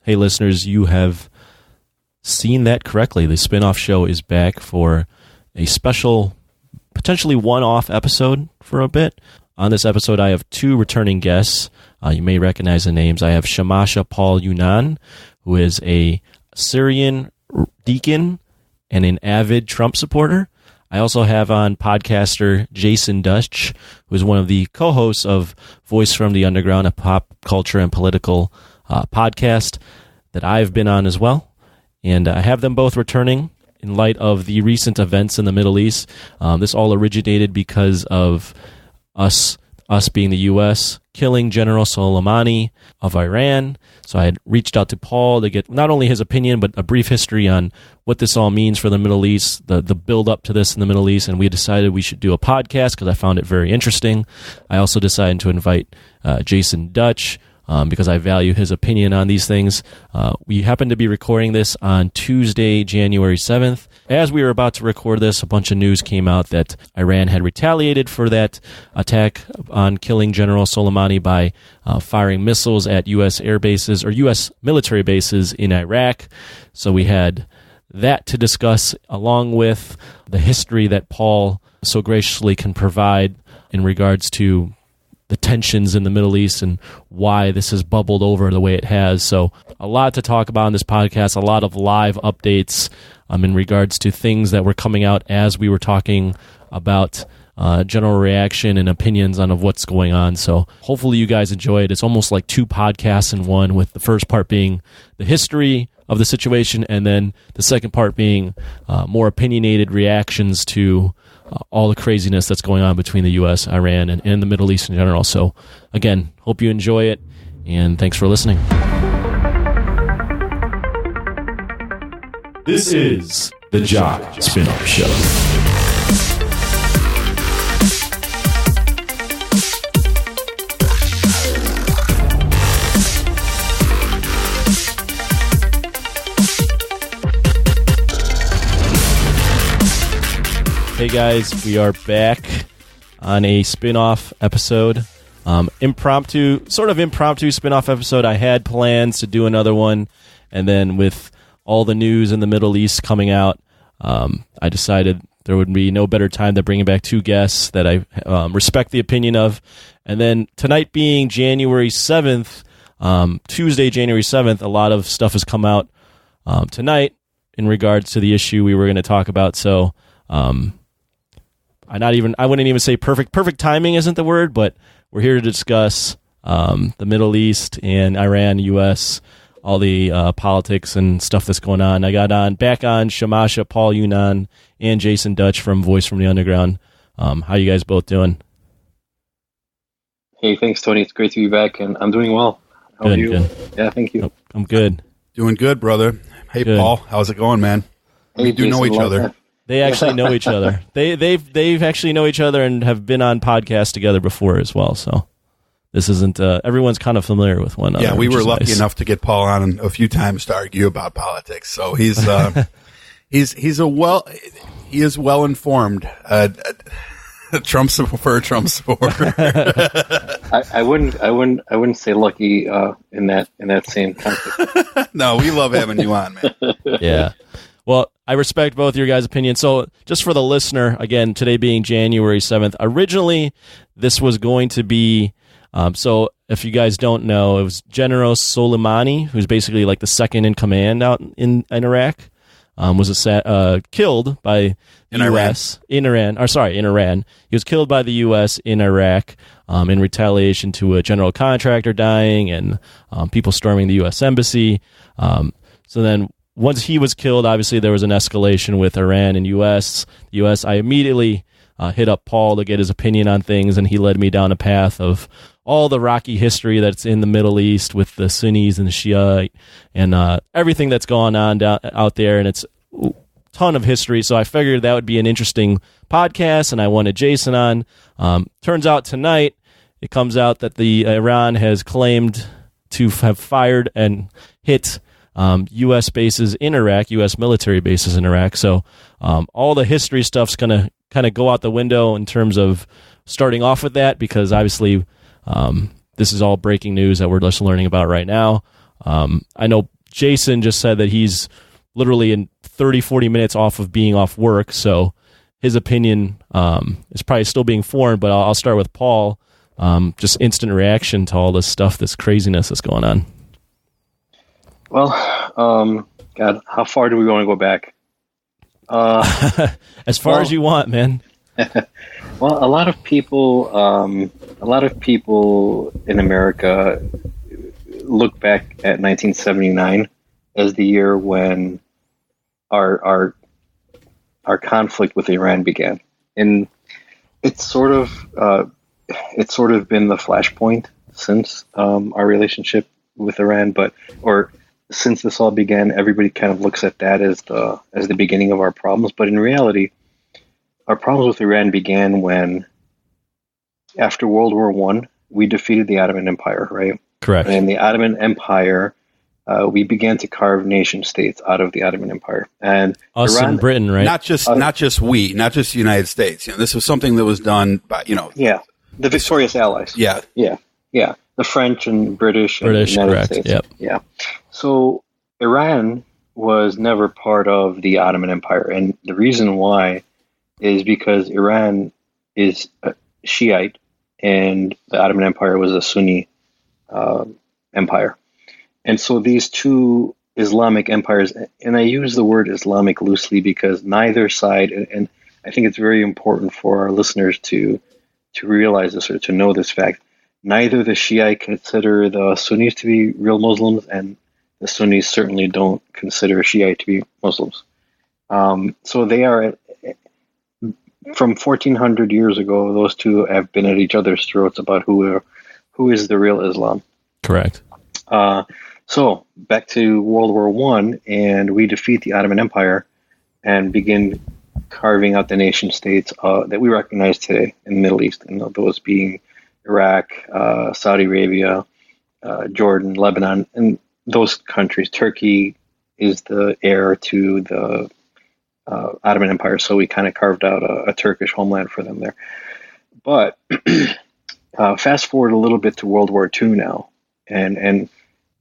Hey, listeners, you have seen that correctly. The spinoff show is back for a special, potentially one-off episode for a bit. On this episode, I have two returning guests. You may recognize the names. I have Shamasha Paul Younan, who is a Assyrian Deacon and an avid Trump supporter. I also have on podcaster Jasen Dutch, who is one of the co-hosts of Voice from the Underground, a pop culture and political podcast that I've been on as well. And I have them both returning in light of the recent events in the Middle East. This all originated because of us being the U.S., killing General Soleimani of Iran. So I had reached out to Paul to get not only his opinion, but a brief history on what this all means for the Middle East, the build up to this in the Middle East, and we decided we should do a podcast because I found it very interesting. I also decided to invite Jasen Dutch, because I value his opinion on these things. We happen to be recording this on Tuesday, January 7th. As we were about to record this, a bunch of news came out that Iran had retaliated for that attack on killing General Soleimani by firing missiles at U.S. air bases or U.S. military bases in Iraq. So we had that to discuss, along with the history that Paul so graciously can provide in regards to the tensions in the Middle East and why this has bubbled over the way it has. So a lot to talk about in this podcast, a lot of live updates in regards to things that were coming out as we were talking about general reaction and opinions on of what's going on. So hopefully you guys enjoy it. It's almost like two podcasts in one, with the first part being the history of the situation and then the second part being more opinionated reactions to all the craziness that's going on between the U.S., Iran, and the Middle East in general. So, again, hope you enjoy it, and thanks for listening. This is the Jock Spinoff Show. Hey guys, we are back on a spin-off episode. Sort of impromptu spin-off episode. I had plans to do another one, and then with all the news in the Middle East coming out, I decided there would be no better time than bringing back two guests that I respect the opinion of. And then tonight being January 7th, Tuesday, January 7th, a lot of stuff has come out tonight in regards to the issue we were going to talk about. So, I wouldn't even say perfect. Perfect timing isn't the word, but we're here to discuss the Middle East and Iran, U.S., all the politics and stuff that's going on. I got back on Shamasha, Paul Younan, and Jasen Dutch from Voice from the Underground. How you guys both doing? Hey, thanks, Tony. It's great to be back, and I'm doing well. How are you? Good. Yeah, thank you. I'm good. Doing good, brother. Hey, good. Paul, how's it going, man? Hey, we do know each other. They actually know each other. They've actually know each other and have been on podcasts together before as well. So this isn't everyone's kind of familiar with one another. Yeah, we were lucky enough to get Paul on a few times to argue about politics. So he's he is well informed. Trump supporter. I wouldn't say lucky in that same context. No, we love having you on, man. Yeah. Well, I respect both your guys' opinions. So just for the listener, again, today being January 7th, originally this was going to be, so if you guys don't know, it was General Soleimani, who's basically like the second in command out in Iraq, was killed by the U.S. in Iran. He was killed by the U.S. in Iraq in retaliation to a general contractor dying and people storming the U.S. embassy. So then once he was killed, obviously there was an escalation with Iran and U.S. I immediately hit up Paul to get his opinion on things, and he led me down a path of all the rocky history that's in the Middle East with the Sunnis and the Shia and everything that's gone on out there, and it's a ton of history. So I figured that would be an interesting podcast, and I wanted Jasen on. Turns out tonight it comes out that Iran has claimed to have fired and hit U.S. bases in Iraq, U.S. military bases in Iraq. So all the history stuff's going to kind of go out the window in terms of starting off with that, because obviously this is all breaking news that we're just learning about right now. I know Jasen just said that he's literally in 30, 40 minutes off of being off work, so his opinion is probably still being formed, but I'll start with Paul. Just instant reaction to all this stuff, this craziness that's going on. Well, God, how far do we want to go back? As far as you want, man. Well, a lot of people in America look back at 1979 as the year when our conflict with Iran began, and it's sort of been the flashpoint since our relationship with Iran, or since this all began, everybody kind of looks at that as the beginning of our problems. But in reality, our problems with Iran began when, after World War I, we defeated the Ottoman Empire, right? Correct. And the Ottoman Empire, we began to carve nation states out of the Ottoman Empire, and us Iran, in Britain, right? Not just the United States. This was something that was done by the victorious allies. Yeah. The French and British and British, United correct. States. Yep. Yeah. So Iran was never part of the Ottoman Empire, and the reason why is because Iran is a Shiite, and the Ottoman Empire was a Sunni empire. And so these two Islamic empires, and I use the word Islamic loosely because neither side, and I think it's very important for our listeners to realize this or to know this fact, neither the Shiite consider the Sunnis to be real Muslims, and the Sunnis certainly don't consider Shiite to be Muslims. So they are, from 1400 years ago, those two have been at each other's throats about who is the real Islam. Correct. So back to World War I, and we defeat the Ottoman Empire and begin carving out the nation states that we recognize today in the Middle East, and those being Iraq, Saudi Arabia, Jordan, Lebanon, and those countries. Turkey is the heir to the Ottoman Empire, so we kind of carved out a Turkish homeland for them there. But fast forward a little bit to World War II now, and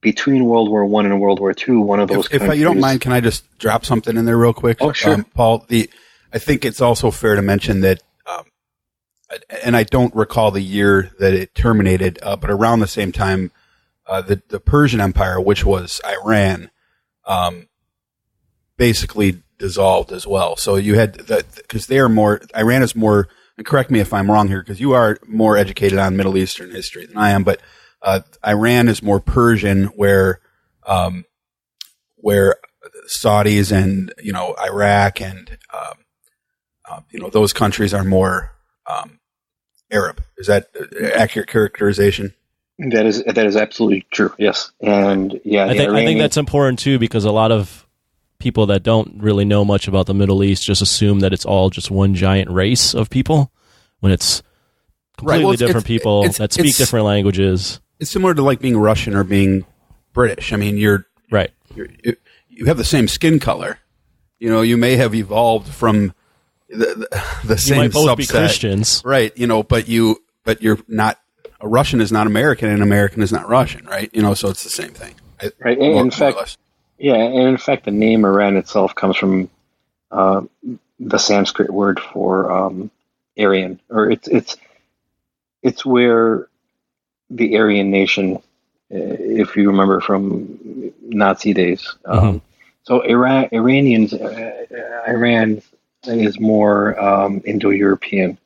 between World War I and World War II, one of those countries... If you don't mind, can I just drop something in there real quick? Oh, sure. Paul, I think it's also fair to mention that, and I don't recall the year that it terminated, but around the same time, the Persian Empire, which was Iran, basically dissolved as well. So you had because Iran is more, and correct me if I'm wrong here, because you are more educated on Middle Eastern history than I am, but Iran is more Persian, where Saudis and Iraq and those countries are more Arab. Is that accurate characterization? That is absolutely true. Yes, and yeah, I think that's important too, because a lot of people that don't really know much about the Middle East just assume that it's all just one giant race of people, when it's completely different people that speak different languages. It's similar to like being Russian or being British. I mean, you have the same skin color. You may have evolved from the same you might both subset. be Christians, right? But you're not. A Russian is not American, and American is not Russian, right? So it's the same thing, right? And in fact, the name Iran itself comes from the Sanskrit word for Aryan, or it's where the Aryan nation, if you remember from Nazi days. So Iran is more Indo-European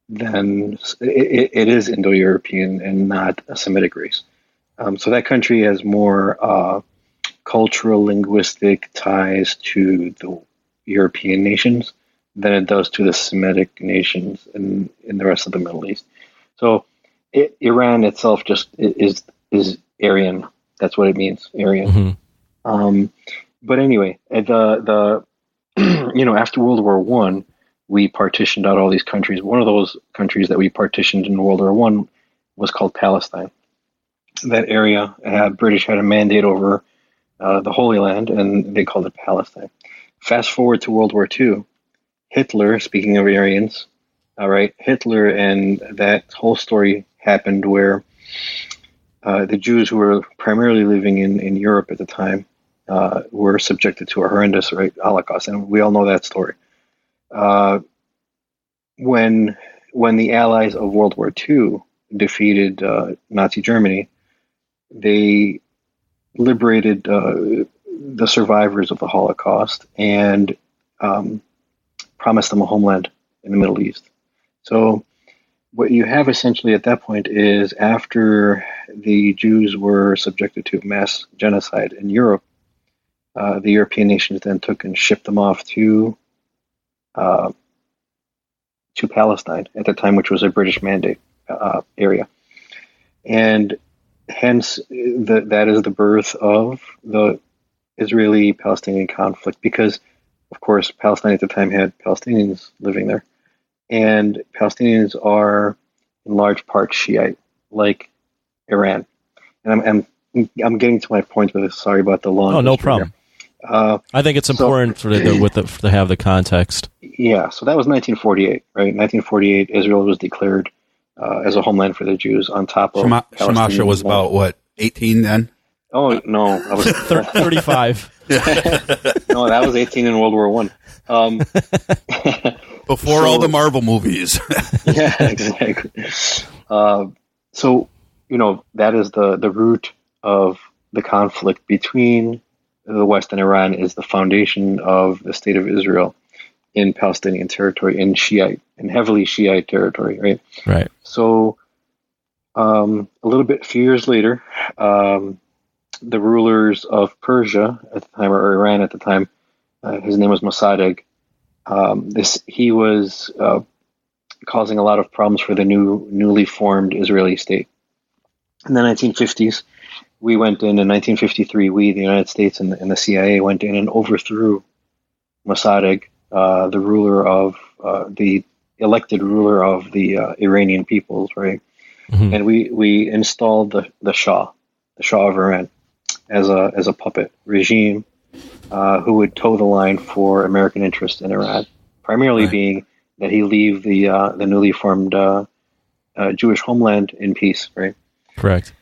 than it is Indo-European and not a Semitic race. So that country has more cultural, linguistic ties to the European nations than it does to the Semitic nations in the rest of the Middle East. So Iran itself just is Aryan. That's what it means, Aryan. But anyway, after World War I, we partitioned out all these countries. One of those countries that we partitioned in World War I was called Palestine. That area, British had a mandate over the Holy Land, and they called it Palestine. Fast forward to World War II, Hitler, speaking of Aryans, all right, Hitler and that whole story happened where the Jews who were primarily living in Europe at the time were subjected to a horrendous Holocaust, and we all know that story. When the Allies of World War II defeated Nazi Germany, they liberated the survivors of the Holocaust and promised them a homeland in the Middle East. So what you have essentially at that point is, after the Jews were subjected to mass genocide in Europe, the European nations then took and shipped them off to Palestine at the time, which was a British mandate area. And hence, that is the birth of the Israeli-Palestinian conflict, because, of course, Palestine at the time had Palestinians living there. And Palestinians are, in large part, Shiite, like Iran. And I'm getting to my point with this. Sorry about the long. Oh, no problem. I think it's important to have the context. Yeah, so that was 1948, right? 1948, Israel was declared as a homeland for the Jews on top of Shamasha was about, what, 18 then? Oh, no. I was 35. No, that was 18 in World War I. Before all the Marvel movies. Yeah, exactly. So, that is the root of the conflict between the West and Iran, is the foundation of the state of Israel in Palestinian territory, in heavily Shiite territory, right? Right. So, a few years later, the rulers of Persia at the time, or Iran at the time, his name was Mossadegh. He was causing a lot of problems for the newly formed Israeli state. In the 1950s, we went in 1953, the United States and the CIA went in and overthrew Mossadegh, the ruler of the elected ruler of the Iranian peoples, right? Mm-hmm. And we installed the Shah of Iran, as a puppet regime who would toe the line for American interest in Iran, primarily being that he leave the newly formed Jewish homeland in peace, right? Correct.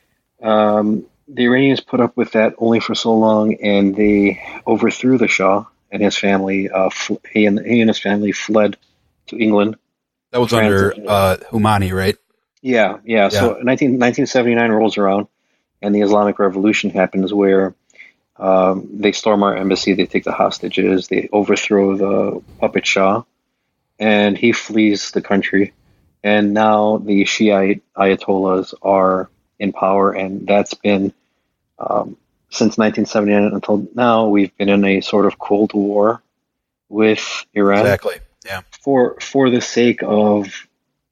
The Iranians put up with that only for so long, and they overthrew the Shah and his family. He and his family fled to England. That was under Khomeini, right? Yeah. So 1979 rolls around, and the Islamic Revolution happens, where they storm our embassy, they take the hostages, they overthrow the puppet Shah, and he flees the country. And now the Shiite Ayatollahs are in power, and that's been, since 1979 until now, we've been in a sort of Cold War with Iran. Exactly, yeah. For the sake of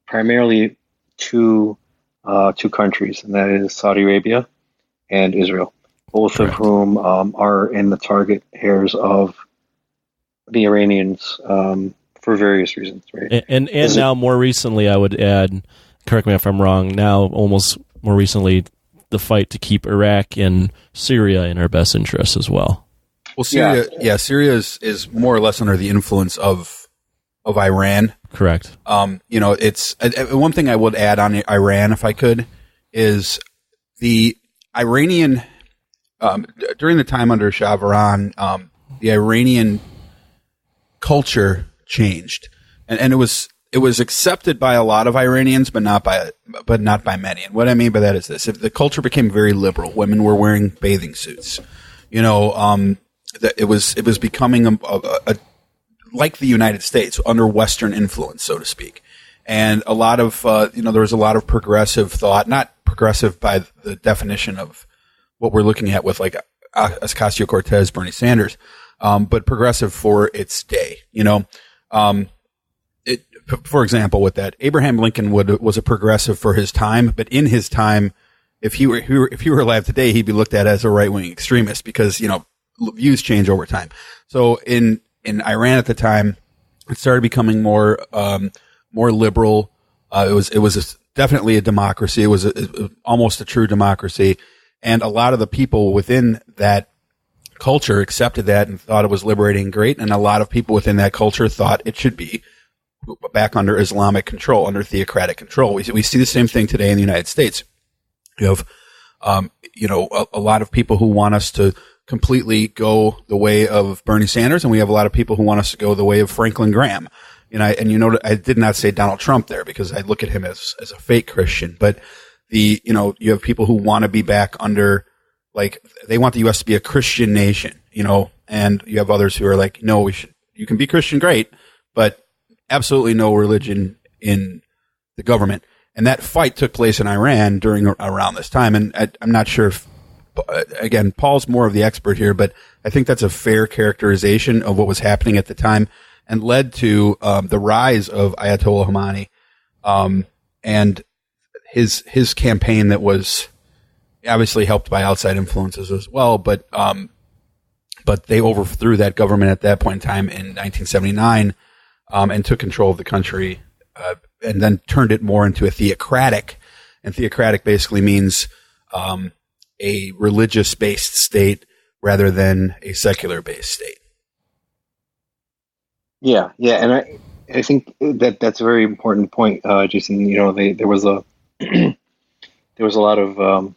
primarily two countries, and that is Saudi Arabia and Israel, both of whom are in the target hairs of the Iranians for various reasons, right? And now, more recently, I would add, correct me if I'm wrong, now almost more recently, the fight to keep Iraq and Syria in our best interests as well. Well, Syria is more or less under the influence of Iran. Correct. It's one thing I would add on Iran, if I could, is the Iranian during the time under Shah of Iran, the Iranian culture changed, and it was accepted by a lot of Iranians, but not by many. And what I mean by that is this: if the culture became very liberal, women were wearing bathing suits. It was becoming a like the United States, under Western influence, so to speak. And a lot of there was a lot of progressive thought, not progressive by the definition of what we're looking at with like Ocasio-Cortez, Bernie Sanders, but progressive for its day. For example, with that, Abraham Lincoln was a progressive for his time, but in his time, if he were alive today, he'd be looked at as a right-wing extremist because views change over time. So in Iran at the time, it started becoming more liberal. It was definitely a democracy. It was almost a true democracy, and a lot of the people within that culture accepted that and thought it was liberating and great. And a lot of people within that culture thought it should be back under Islamic control, under theocratic control. We see the same thing today in the United States. You have, a lot of people who want us to completely go the way of Bernie Sanders, and we have a lot of people who want us to go the way of Franklin Graham. I did not say Donald Trump there because I look at him as a fake Christian, but you have people who want to be back under, like, they want the U.S. to be a Christian nation, and you have others who are like, no, you can be Christian, great, but absolutely no religion in the government. And that fight took place in Iran around this time. And I'm not sure if, again, Paul's more of the expert here, but I think that's a fair characterization of what was happening at the time and led to the rise of Ayatollah Khomeini and his campaign that was obviously helped by outside influences as well. But they overthrew that government at that point in time in 1979 and took control of the country and then turned it more into a theocratic. And theocratic basically means a religious-based state rather than a secular-based state. Yeah, and I think that's a very important point, Jason. There was a lot of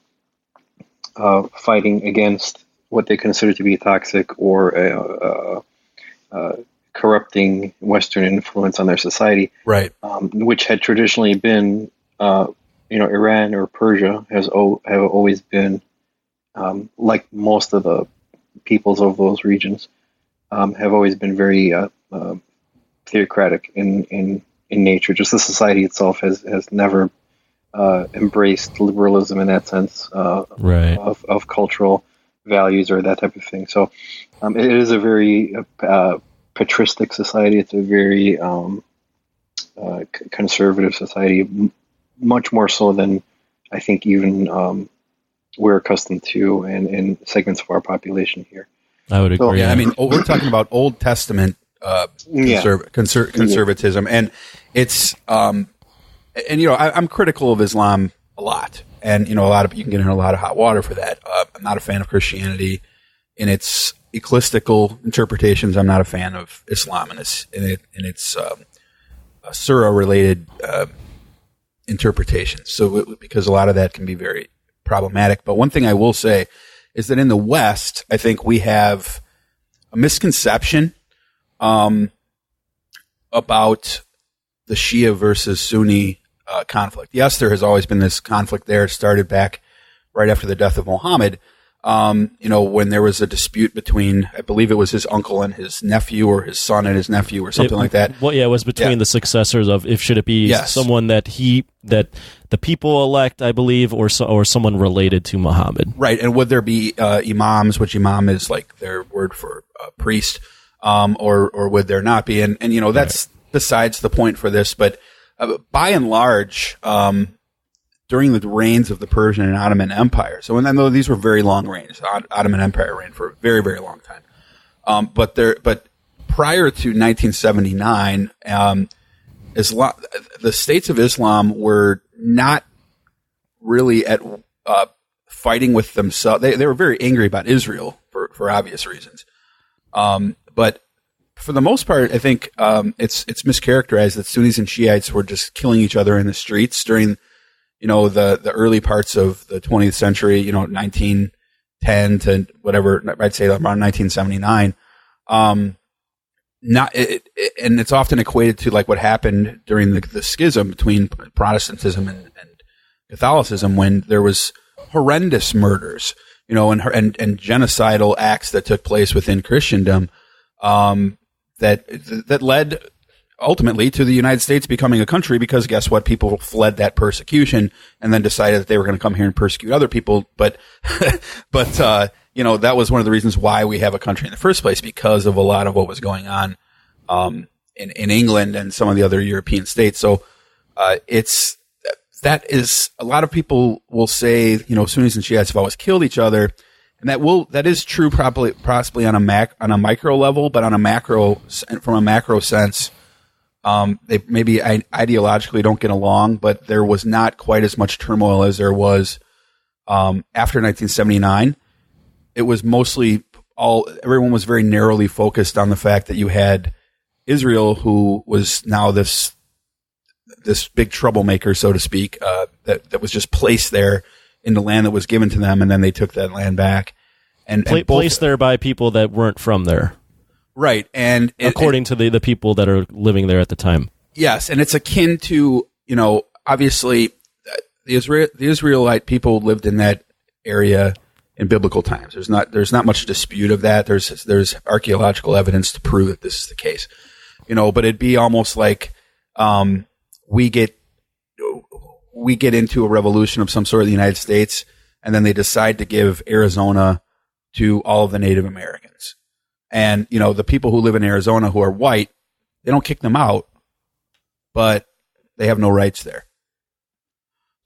fighting against what they considered to be toxic or corrupting Western influence on their society, right? Which had traditionally been, Iran or Persia have always been, like most of the peoples of those regions, have always been very theocratic in nature. Just the society itself has never embraced liberalism in that sense, right, of cultural values or that type of thing. So it is a very patristic society. It's a very conservative society, much more so than I think even we're accustomed to in segments of our population here. I would agree. Yeah, I mean, we're talking about Old Testament conservatism, and it's I'm critical of Islam a lot, and you can get in a lot of hot water for that. I'm not a fan of Christianity in its ecclesiastical interpretations. I'm not a fan of Islam in its surah-related interpretations. So because a lot of that can be very problematic. But one thing I will say is that in the West, I think we have a misconception about the Shia versus Sunni conflict. Yes, there has always been this conflict there. It started back right after the death of Muhammad. When there was a dispute between, I believe it was his uncle and his nephew, or his son and his nephew, or something like that. Well, yeah, it was between the successors of, should it be someone that the people elect, I believe, or someone related to Muhammad. Right, and would there be imams, which imam is like their word for priest, or would there not be? And that's besides the point for this, but by and large, during the reigns of the Persian and Ottoman Empire. So, and then though these were very long reigns, Ottoman Empire reigned for a very, very long time. But prior to 1979, Islam, the states of Islam were not really at fighting with themselves. They were very angry about Israel for obvious reasons. But for the most part, I think it's mischaracterized that Sunnis and Shiites were just killing each other in the streets during the early parts of the 20th century, 1910 to whatever, I'd say around 1979. And it's often equated to like what happened during the schism between Protestantism and Catholicism, when there was horrendous murders, and genocidal acts that took place within Christendom, that led ultimately to the United States becoming a country, because guess what? People fled that persecution and then decided that they were going to come here and persecute other people. But that was one of the reasons why we have a country in the first place, because of a lot of what was going on, in England and some of the other European states. So, that is, a lot of people will say, Sunnis and Shiites have always killed each other. And that is true possibly on a micro level, but from a macro sense, they maybe ideologically don't get along, but there was not quite as much turmoil as there was after 1979. It was mostly everyone was very narrowly focused on the fact that you had Israel, who was now this big troublemaker, so to speak, that was just placed there in the land that was given to them, and then they took that land back. and placed there by people that weren't from there, right? And according to the people that are living there at the time. Yes, and it's akin to, obviously the Israelite people lived in that area in biblical times. There's not much dispute of that. There's archaeological evidence to prove that this is the case. But it'd be almost like we get into a revolution of some sort in the United States, and then they decide to give Arizona to all of the Native Americans. And, the people who live in Arizona who are white, they don't kick them out, but they have no rights there.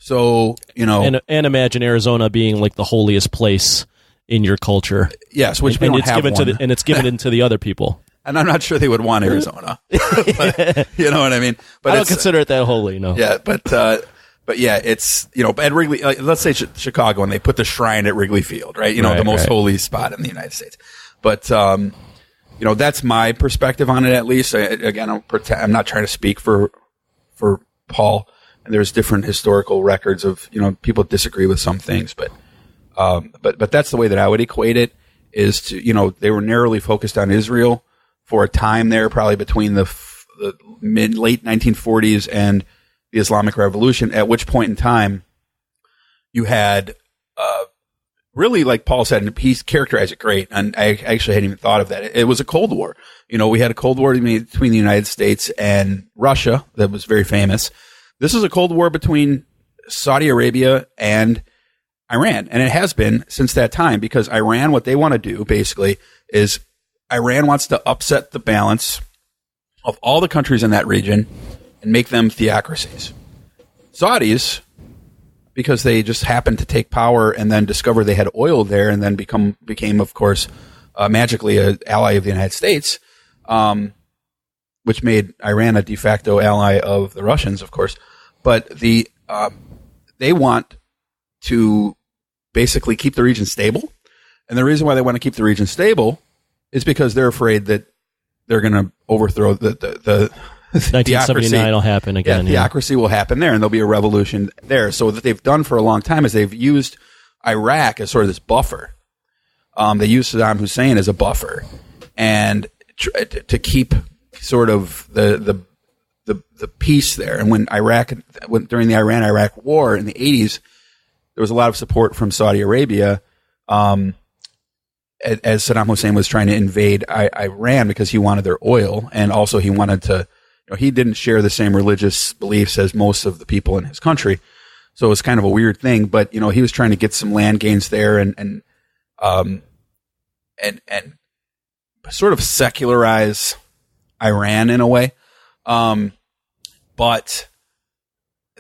So, and imagine Arizona being like the holiest place in your culture. Yes, which and it's given one. It's given into the other people. And I'm not sure they would want Arizona. But, you know what I mean? But I don't consider it that holy, no. Yeah, but yeah, it's, at Wrigley, let's say Chicago, and they put the shrine at Wrigley Field, right? The most holy spot in the United States. But, that's my perspective on it, at least. I'm not trying to speak for Paul. And there's different historical records of, people disagree with some things, but that's the way that I would equate it, is to, they were narrowly focused on Israel for a time there, probably between the late 1940s and the Islamic Revolution, at which point in time you had, really, like Paul said, and he's characterized it great, and I actually hadn't even thought of that. It was a Cold War. We had a Cold War between the United States and Russia that was very famous. This is a Cold War between Saudi Arabia and Iran, and it has been since that time, because Iran, what they want to do basically is Iran wants to upset the balance of all the countries in that region and make them theocracies. Saudis, because they just happened to take power and then discover they had oil there, and then became, of course, magically an ally of the United States, which made Iran a de facto ally of the Russians, of course. But they want to basically keep the region stable. And the reason why they want to keep the region stable is because they're afraid that they're going to overthrow the 1979 will happen again. Yeah, theocracy will happen there, and there'll be a revolution there. So what they've done for a long time is they've used Iraq as sort of this buffer. They used Saddam Hussein as a buffer, and to keep sort of the peace there. And during the Iran-Iraq War in the 80s, there was a lot of support from Saudi Arabia, as Saddam Hussein was trying to invade Iran because he wanted their oil, and also he wanted to. He didn't share the same religious beliefs as most of the people in his country, so it was kind of a weird thing. But he was trying to get some land gains there, and sort of secularize Iran in a way. But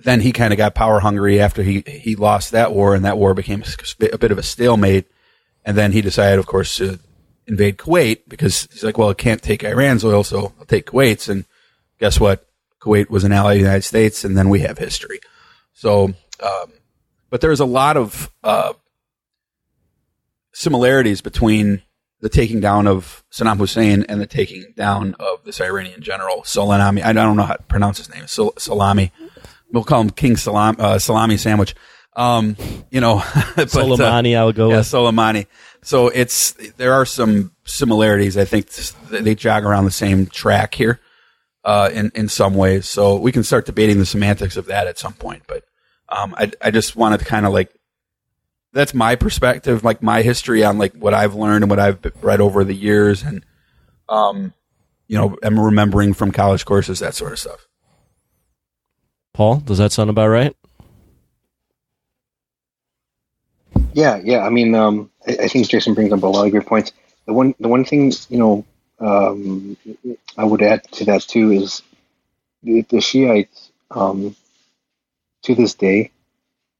then he kind of got power hungry after he lost that war, and that war became a bit of a stalemate. And then he decided, of course, to invade Kuwait, because he's like, well, I can't take Iran's oil, so I'll take Kuwait's. And guess what? Kuwait was an ally of the United States, and then we have history. So, but there's a lot of similarities between the taking down of Saddam Hussein and the taking down of this Iranian general, Soleimani. I don't know how to pronounce his name. Salami. We'll call him King Salami Sandwich. Soleimani, I would go with. Soleimani. So there are some similarities. I think they jog around the same track here, in some ways. So we can start debating the semantics of that at some point. But, I just wanted to kind of that's my perspective, like my history on what I've learned and what I've read over the years, and I'm remembering from college courses, that sort of stuff. Paul, does that sound about right? Yeah. I mean, I think Jason brings up a lot of good points. The one thing I would add to that too is the Shiites. To this day,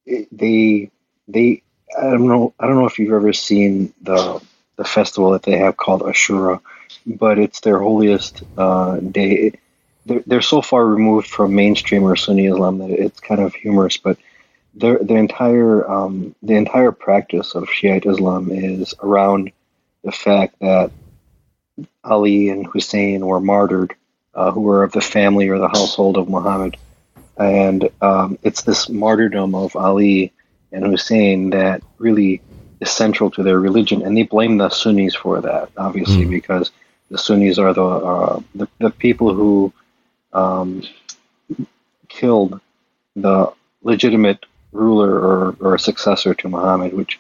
they I don't know if you've ever seen the festival that they have called Ashura, but it's their holiest day. They're so far removed from mainstream or Sunni Islam that it's kind of humorous, but the entire practice of Shiite Islam is around the fact that Ali and Hussein were martyred, who were of the family or the household of Muhammad, and it's this martyrdom of Ali and Hussein that really essential to their religion, and they blame the Sunnis for that, obviously, because the Sunnis are the people who killed the legitimate ruler or successor to Muhammad, which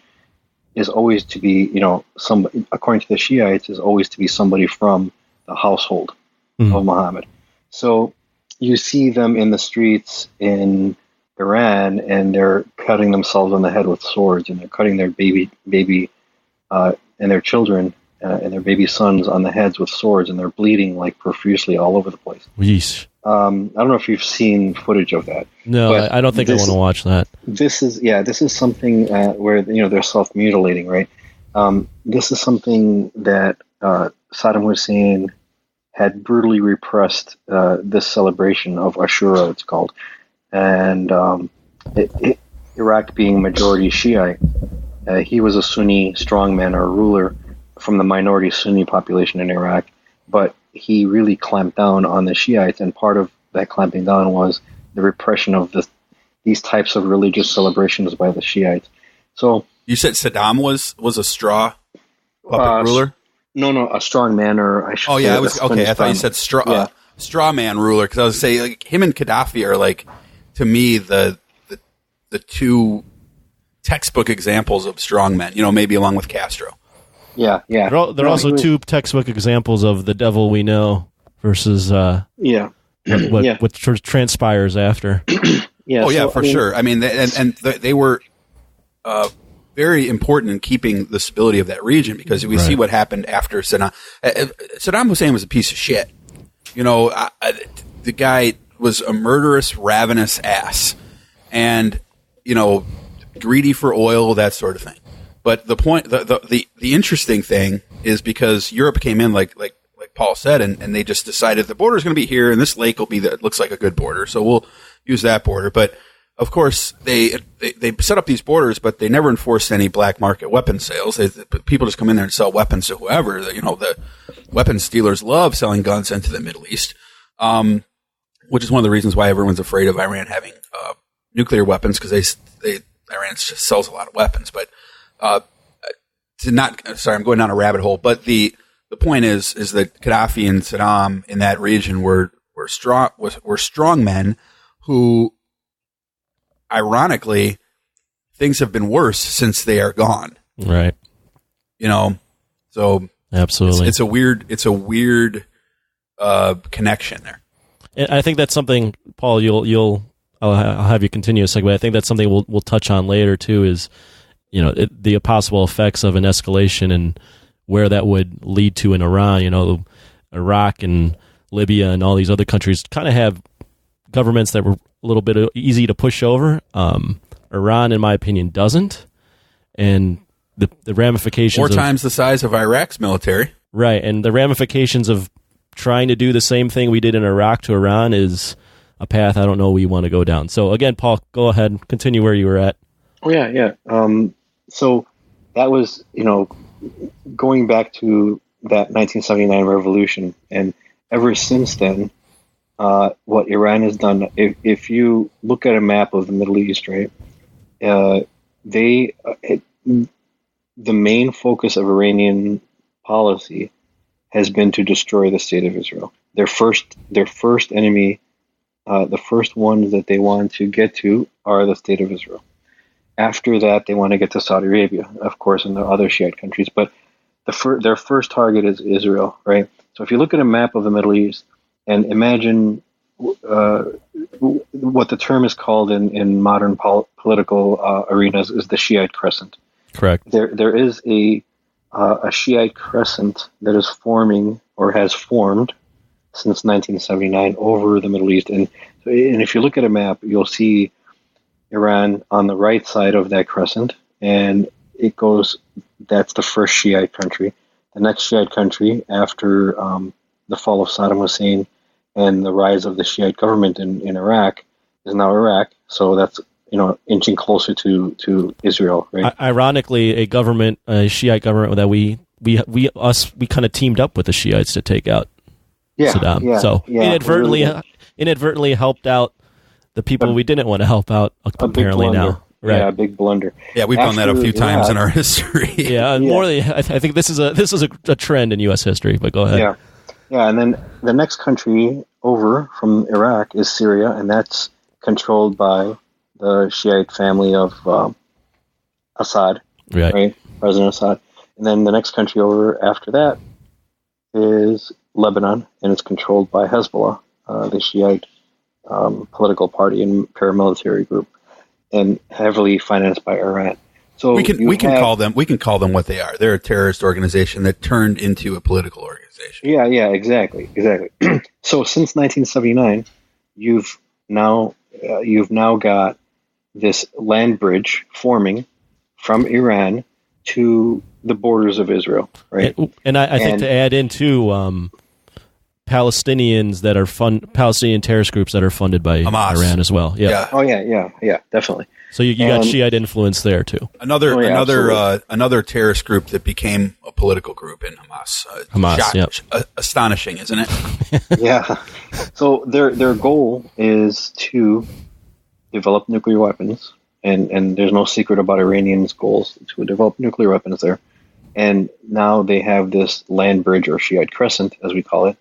is always to be, somebody, according to the Shiites, is always to be somebody from the household of Muhammad. So you see them in the streets in Iran, and they're cutting themselves on the head with swords, and they're cutting their baby and their children and their baby sons on the heads with swords, and they're bleeding like profusely all over the place. Yeesh. I don't know if you've seen footage of that. No, I don't think I want to watch that. This is something where they're self-mutilating, right? This is something that Saddam Hussein had brutally repressed. This celebration of Ashura, it's called, and Iraq being majority Shiite, he was a Sunni strongman or ruler from the minority Sunni population in Iraq, but he really clamped down on the Shiites, and part of that clamping down was the repression of these types of religious celebrations by the Shiites. So you said Saddam was a straw puppet ruler? No, a strong man, or I should. Oh yeah, I thought you said straw man ruler, because I was saying like him and Gaddafi are like, to me, the two textbook examples of strong men. Maybe along with Castro. Yeah. They're also two textbook examples of the devil we know versus what transpires after. For sure. I mean, they were very important in keeping the stability of that region, because we see what happened after Saddam. Saddam Hussein was a piece of shit. The guy was a murderous, ravenous ass, and greedy for oil, that sort of thing. But the point, the interesting thing is, because Europe came in like Paul said, and they just decided the border is going to be here, and this lake will be looks like a good border, so we'll use that border. But of course, they set up these borders, but they never enforced any black market weapons sales. People just come in there and sell weapons to whoever. The weapons dealers love selling guns into the Middle East, which is one of the reasons why everyone's afraid of Iran having nuclear weapons, because Iran just sells a lot of weapons. But I'm going down a rabbit hole, but the point is that Gaddafi and Saddam in that region were strong men who, ironically, things have been worse since they are gone. Right. So absolutely, it's a weird connection there. And I think that's something, Paul, I'll have you continue a second, but I think that's something we'll touch on later too, is the possible effects of an escalation and where that would lead to in Iran. Iraq and Libya and all these other countries kind of have governments that were a little bit easy to push over. Iran, in my opinion, doesn't. And the ramifications... 4 times the size of Iraq's military. Right, and the ramifications of trying to do the same thing we did in Iraq to Iran is a path I don't know we want to go down. So again, Paul, go ahead and continue where you were at. Oh, yeah. So that was, going back to that 1979 revolution, and ever since then, what Iran has done, if you look at a map of the Middle East, right, the main focus of Iranian policy has been to destroy the state of Israel. Their first enemy, the first ones that they want to get to are the state of Israel. After that, they want to get to Saudi Arabia, of course, and the other Shiite countries. But their first target is Israel, right? So if you look at a map of the Middle East and imagine what the term is called in modern political arenas is the Shiite crescent. Correct. There is a Shiite crescent that is forming or has formed since 1979 over the Middle East. And if you look at a map, you'll see Iran on the right side of that crescent, and it goes, that's the first Shiite country. The next Shiite country after the fall of Saddam Hussein and the rise of the Shiite government in Iraq is now Iraq. So that's, inching closer to Israel, right? Ironically, a Shiite government that we kind of teamed up with the Shiites to take out Saddam. Yeah, so inadvertently helped out the people we didn't want to help out, apparently now. Right. Yeah, big blunder. Yeah, we've done that a few times in our history. Yeah, and more. I think this is a trend in U.S. history. But go ahead. Yeah, and then the next country over from Iraq is Syria, and that's controlled by the Shiite family of Assad, right? President Assad. And then the next country over after that is Lebanon, and it's controlled by Hezbollah, the Shiite political party and paramilitary group, and heavily financed by Iran. So we can call them what they are. They're a terrorist organization that turned into a political organization. Yeah, exactly. So since 1979, you've now got this land bridge forming from Iran to the borders of Israel, right? And I think to add into Palestinians that are Palestinian terrorist groups that are funded by Hamas. Iran as well. Yeah. Oh yeah, definitely. So you got Shiite influence there too. Another terrorist group that became a political group in Hamas. Astonishing, isn't it? Yeah. So their goal is to develop nuclear weapons, and there's no secret about Iranians' goals to develop nuclear weapons there. And now they have this land bridge, or Shiite crescent, as we call it,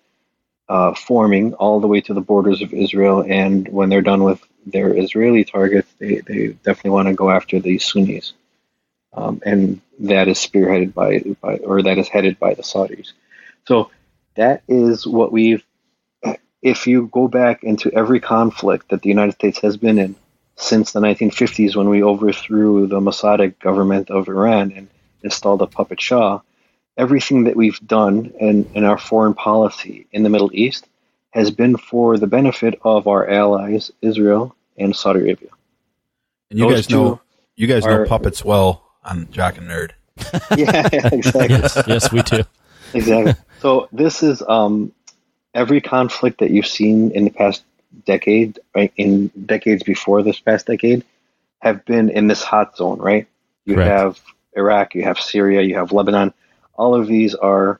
forming all the way to the borders of Israel. And when they're done with their Israeli targets, they definitely want to go after the Sunnis. And that is spearheaded that is headed by the Saudis. So that is what if you go back into every conflict that the United States has been in since the 1950s, when we overthrew the Mossadegh government of Iran and installed a puppet Shah, everything that we've done in our foreign policy in the Middle East has been for the benefit of our allies, Israel and Saudi Arabia. And you guys know puppets well on Jock and Nerd. Yeah, exactly. Yes, we do. Exactly. So this is every conflict that you've seen in the past decade, right, in decades before this past decade, have been in this hot zone, right? You Correct. have Iraq, you have Syria, you have Lebanon. All of these are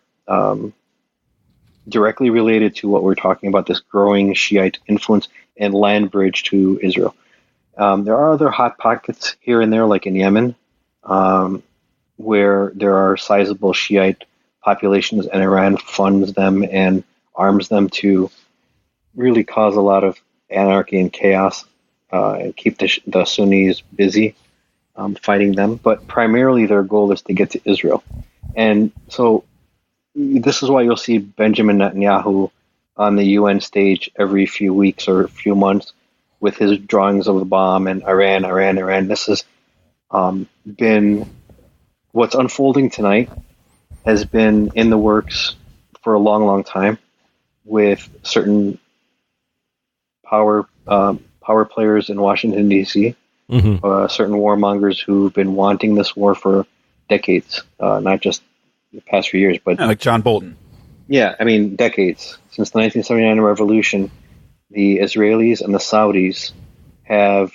directly related to what we're talking about, this growing Shiite influence and land bridge to Israel. There are other hot pockets here and there, like in Yemen, where there are sizable Shiite populations, and Iran funds them and arms them to really cause a lot of anarchy and chaos and keep the Sunnis busy fighting them. But primarily their goal is to get to Israel. And so this is why you'll see Benjamin Netanyahu on the UN stage every few weeks or a few months with his drawings of the bomb and Iran. This has been what's unfolding tonight has been in the works for a long, long time with certain power players in Washington, D.C., certain warmongers who've been wanting this war for decades, not just the past few years, but like John Bolton. Yeah, I mean, decades. Since the 1979 revolution, the Israelis and the Saudis have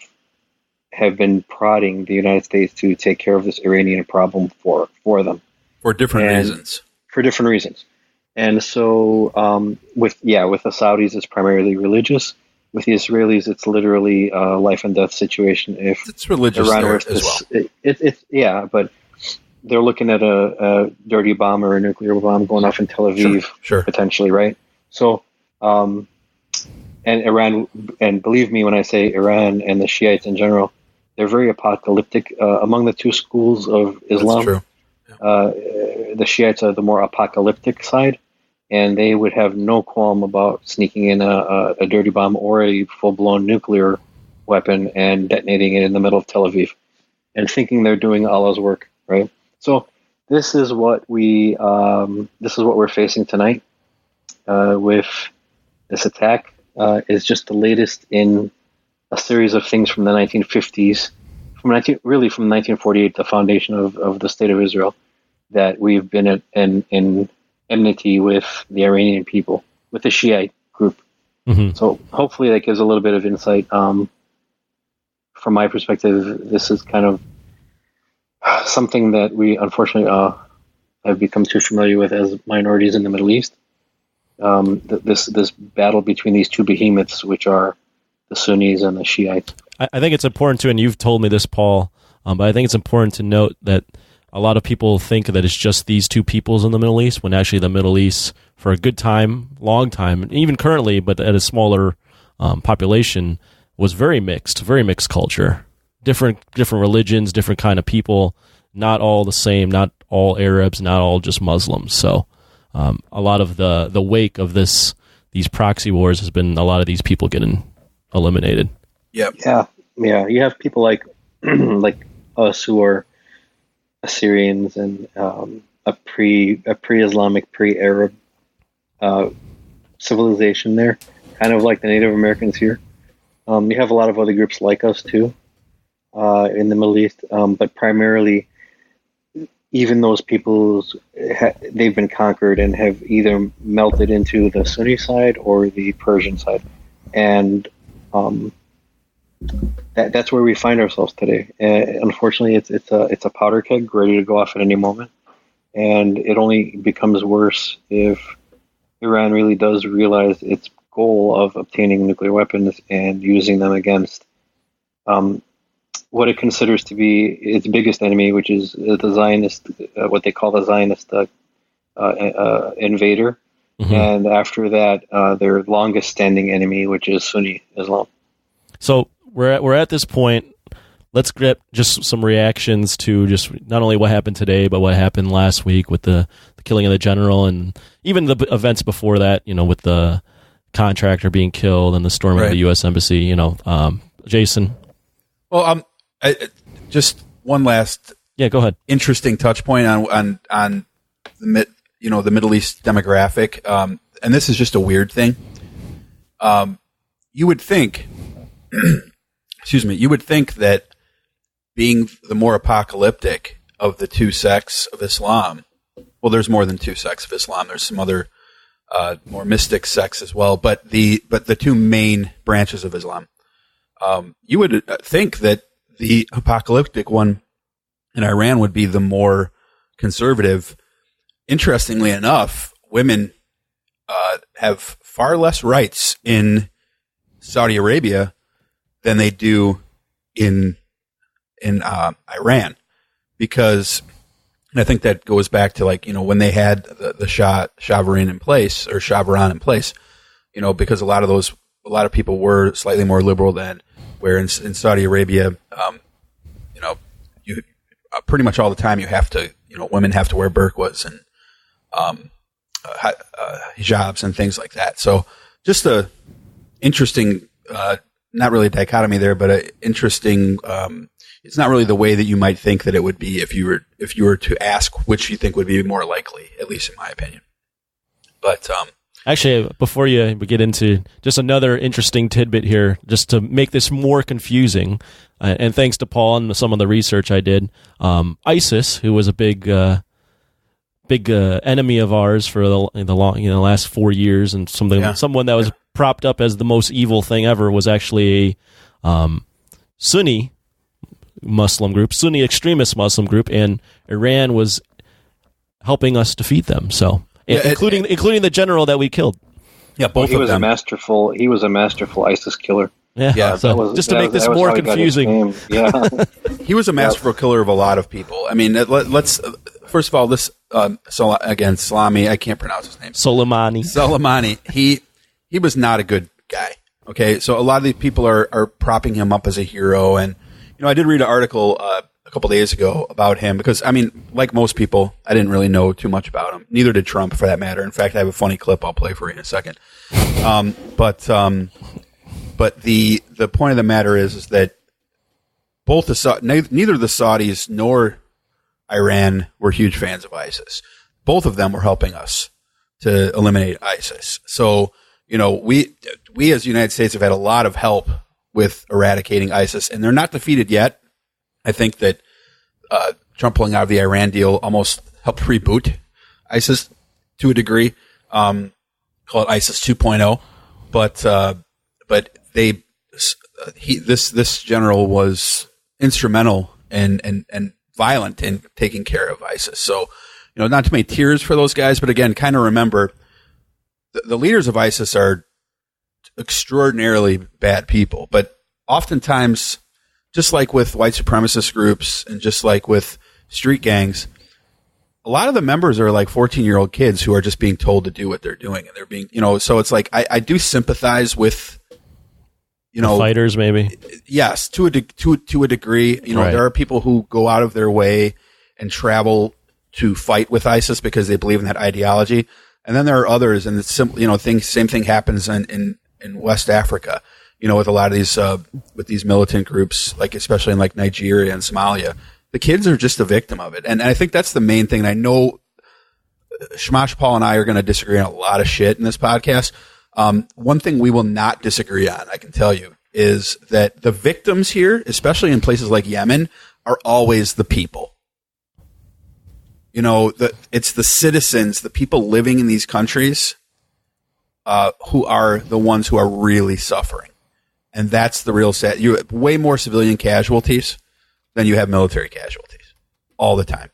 been prodding the United States to take care of this Iranian problem for them. For different reasons. For different reasons. And so with the Saudis, it's primarily religious. With the Israelis, it's literally a life and death situation. If it's religious Iran there as well. But they're looking at a dirty bomb or a nuclear bomb going off in Tel Aviv, sure. potentially, right? So, and Iran, and believe me when I say Iran and the Shiites in general, they're very apocalyptic. Among the two schools of Islam, that's true. The Shiites are the more apocalyptic side, and they would have no qualm about sneaking in a dirty bomb or a full-blown nuclear weapon and detonating it in the middle of Tel Aviv, and thinking they're doing Allah's work, right? So this is what we're facing tonight with this attack. Is just the latest in a series of things from the 1950s, from 1948, the foundation of the State of Israel, that we've been in enmity with the Iranian people, with the Shiite group. Mm-hmm. So hopefully that gives a little bit of insight. From my perspective, this is kind of something that we unfortunately have become too familiar with as minorities in the Middle East. This battle between these two behemoths, which are the Sunnis and the Shiites. I think it's important to, and you've told me this, Paul, but I think it's important to note that a lot of people think that it's just these two peoples in the Middle East, when actually the Middle East, for a good time, long time, and even currently, but at a smaller population, was very mixed culture. Different religions, different kind of people, not all the same, not all Arabs, not all just Muslims. So a lot of the wake of these proxy wars has been a lot of these people getting eliminated. Yep. Yeah. You have people like like us who are Assyrians and a pre-Islamic, pre-Arab civilization there, kind of like the Native Americans here. You have a lot of other groups like us too in the Middle East, but primarily, even those peoples, they've been conquered and have either melted into the Sunni side or the Persian side, and that's where we find ourselves today. Unfortunately, it's a powder keg ready to go off at any moment, and it only becomes worse if Iran really does realize its goal of obtaining nuclear weapons and using them against what it considers to be its biggest enemy, which is the Zionist, what they call the Zionist invader, and after that, their longest standing enemy, which is Sunni Islam. So we're at this point. Let's get just some reactions to just not only what happened today, but what happened last week with the killing of the general, and even the events before that. With the contractor being killed and the storming of the U.S. Embassy. Jason. Well, just one last go ahead. Interesting touch point on the the Middle East demographic, and this is just a weird thing. You would think, you would think that being the more apocalyptic of the two sects of Islam, well, there's more than two sects of Islam. There's some other more mystic sects as well, but the two main branches of Islam. You would think that the apocalyptic one in Iran would be the more conservative. Interestingly enough, women have far less rights in Saudi Arabia than they do in Iran, because, and I think that goes back to when they had the Shahvaran in place, because a lot of people were slightly more liberal then. Where in Saudi Arabia, you pretty much all the time you have to, women have to wear burqas and hijabs and things like that. So just a interesting, not really a dichotomy there, but a interesting. It's not really the way that you might think that it would be if you were to ask which you think would be more likely, at least in my opinion. But actually, before we get into just another interesting tidbit here, just to make this more confusing, and thanks to Paul and some of the research I did, ISIS, who was a big enemy of ours for the last 4 years, and someone that was propped up as the most evil thing ever, was actually a Sunni Muslim group, Sunni extremist Muslim group, and Iran was helping us defeat them. So. Including the general that we killed. Yeah, both he of was them. He was a masterful ISIS killer. So just to make this more confusing. Yeah, he was a masterful killer of a lot of people. I mean, let's first of all, this again, Salami. I can't pronounce his name. Soleimani. He was not a good guy. Okay, so a lot of these people are propping him up as a hero, and I did read an article a couple days ago about him because, I mean, like most people, I didn't really know too much about him. Neither did Trump, for that matter. In fact, I have a funny clip I'll play for you in a second. But the point of the matter is that neither the Saudis nor Iran were huge fans of ISIS. Both of them were helping us to eliminate ISIS. So, we as the United States have had a lot of help with eradicating ISIS, and they're not defeated yet. I think that Trump pulling out of the Iran deal almost helped reboot ISIS to a degree. Call it ISIS 2.0. But this general was instrumental and violent in taking care of ISIS. So, not too many tears for those guys, but again, kind of remember the leaders of ISIS are extraordinarily bad people, but oftentimes, just like with white supremacist groups and just like with street gangs, a lot of the members are like 14-year-old kids who are just being told to do what they're doing. And they're being, so it's like, I do sympathize with, the fighters maybe. Yes, to a degree. Right. There are people who go out of their way and travel to fight with ISIS because they believe in that ideology. And then there are others, and it's simple, same thing happens in West Africa, with a lot of these, with these militant groups, like especially in like Nigeria and Somalia. The kids are just a victim of it. And I think that's the main thing. And I know Shamasha, Paul, and I are going to disagree on a lot of shit in this podcast. One thing we will not disagree on, I can tell you, is that the victims here, especially in places like Yemen, are always the people. It's the citizens, the people living in these countries, who are the ones who are really suffering. And that's the real sad. You have way more civilian casualties than you have military casualties all the time.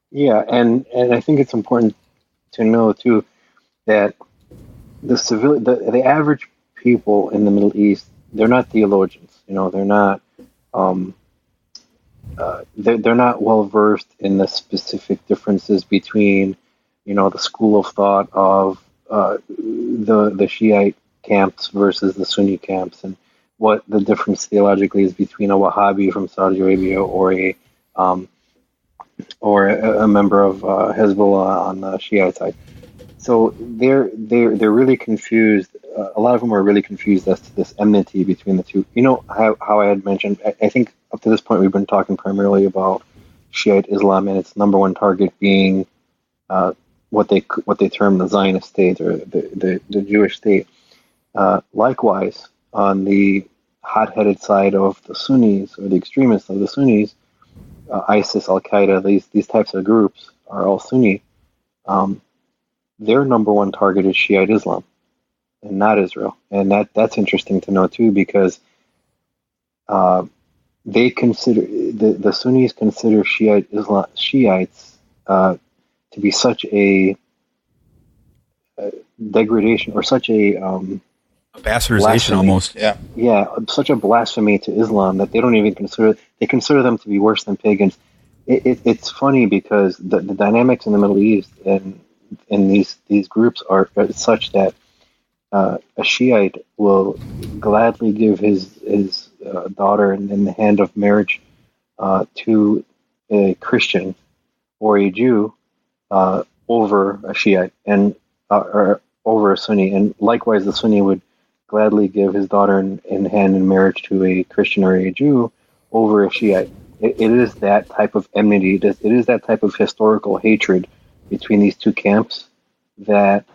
Yeah, and I think it's important to know too that the average people in the Middle East, they're not theologians. They're not they're not well versed in the specific differences between the school of thought of the Shiite camps versus the Sunni camps, and what the difference theologically is between a Wahhabi from Saudi Arabia or a member of Hezbollah on the Shiite side. So they're really confused. A lot of them are really confused as to this enmity between the two. How I had mentioned, I think up to this point we've been talking primarily about Shiite Islam and its number one target being what they term the Zionist state or the Jewish state. Likewise, on the hot-headed side of the Sunnis or the extremists of the Sunnis, ISIS, Al-Qaeda, these types of groups are all Sunni. Their number one target is Shiite Islam and not Israel. And that's interesting to know too, because they consider the Sunnis consider Shiites to be such a degradation or such a bastardization blasphemy. Almost. Yeah, such a blasphemy to Islam that they don't even consider them to be worse than pagans. It's funny because the dynamics in the Middle East and these groups are such that a Shiite will gladly give his daughter in the hand of marriage to a Christian or a Jew over a Shiite and or over a Sunni, and likewise the Sunni would gladly give his daughter in hand in marriage to a Christian or a Jew over a Shiite. It is that type of enmity. It is that type of historical hatred between these two camps that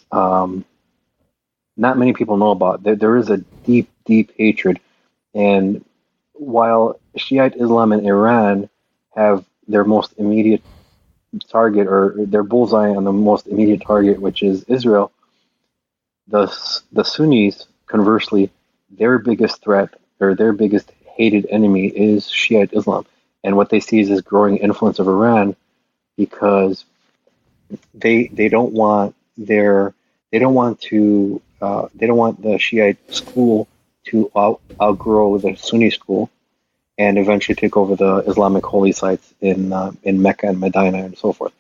not many people know about. There is a deep, deep hatred. And while Shiite Islam and Iran have their most immediate target, or their bullseye on the most immediate target, which is Israel, the Sunnis, conversely, their biggest threat or their biggest hated enemy is Shiite Islam, and what they see is this growing influence of Iran, because they don't want the Shiite school to outgrow the Sunni school and eventually take over the Islamic holy sites in Mecca and Medina and so forth.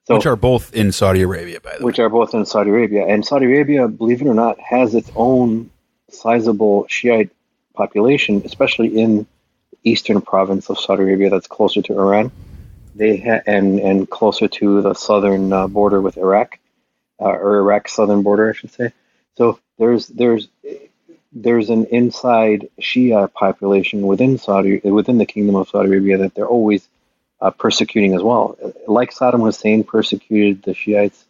So, which are both in Saudi Arabia, by the way. Which are both in Saudi Arabia. And Saudi Arabia, believe it or not, has its own sizable Shiite population, especially in the eastern province of Saudi Arabia that's closer to Iran. And closer to the southern border with Iraq, or Iraq's southern border, I should say. So there's an inside Shia population within the Kingdom of Saudi Arabia that they're always persecuting as well. Like Saddam Hussein persecuted the Shiites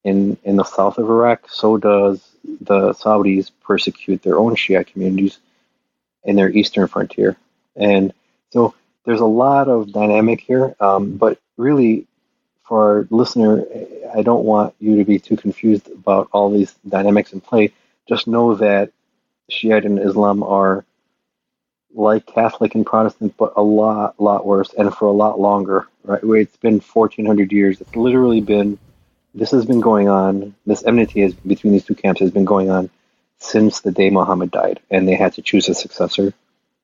in the south of Iraq, so does the Saudis persecute their own Shia communities in their eastern frontier. And so there's a lot of dynamic here, but really, for our listener, I don't want you to be too confused about all these dynamics in play. Just know that Shiite and Islam are like Catholic and Protestant, but a lot worse, and for a lot longer. Right? It's been 1,400 years. It's literally been. This has been going on. This enmity between these two camps has been going on since the day Muhammad died, and they had to choose a successor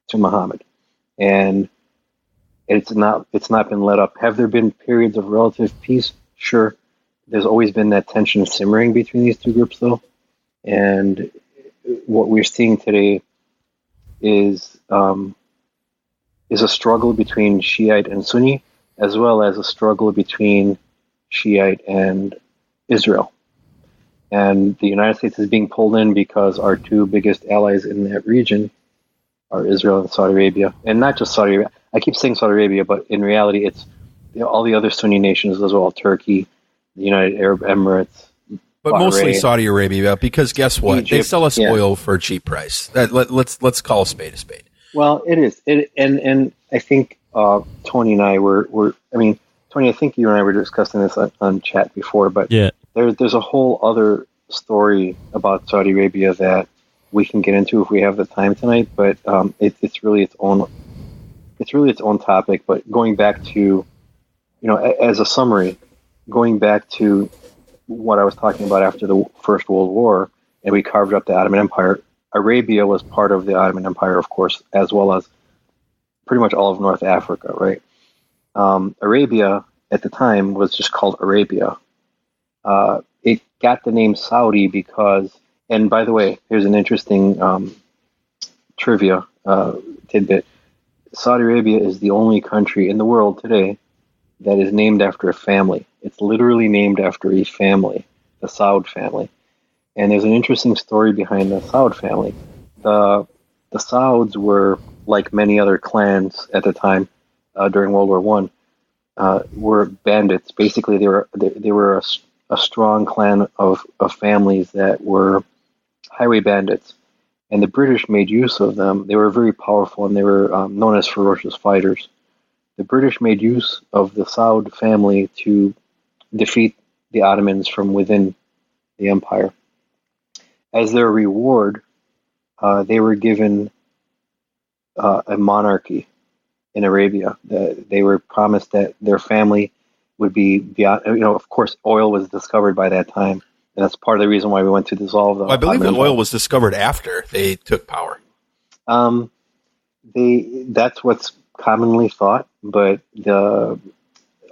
to Muhammad, and it's not been let up. Have there been periods of relative peace? Sure. There's always been that tension simmering between these two groups, though, and what we're seeing today is a struggle between Shiite and Sunni, as well as a struggle between Shiite and Israel. And the United States is being pulled in because our two biggest allies in that region are Israel and Saudi Arabia. And not just Saudi Arabia. I keep saying Saudi Arabia, but in reality, it's all the other Sunni nations as well, Turkey, the United Arab Emirates. But Bahrain, mostly Saudi Arabia, because guess what? Egypt, they sell us oil for a cheap price. Let's call a spade a spade. Well, it is. And I think Tony and I Tony, I think you and I were discussing this on chat before, but yeah. There's a whole other story about Saudi Arabia that we can get into if we have the time tonight. But it's really its own topic. But going back to, as a summary, going back to what I was talking about after the First World War, and we carved up the Ottoman Empire. Arabia was part of the Ottoman Empire, of course, as well as pretty much all of North Africa, right? Arabia at the time was just called Arabia. It got the name Saudi because, and by the way, here's an interesting trivia tidbit. Saudi Arabia is the only country in the world today that is named after a family. It's literally named after a family, the Saud family. And there's an interesting story behind the Saud family. The Sauds were, like many other clans at the time during World War I, were bandits. Basically, they were a strong clan of families that were highway bandits. And the British made use of them. They were very powerful, and they were known as ferocious fighters. The British made use of the Saud family to defeat the Ottomans from within the empire. As their reward, they were given a monarchy in Arabia. They were promised that their family would be beyond, of course, oil was discovered by that time. And that's part of the reason why we went to dissolve the I believe that oil was discovered after they took power. That's what's commonly thought, but the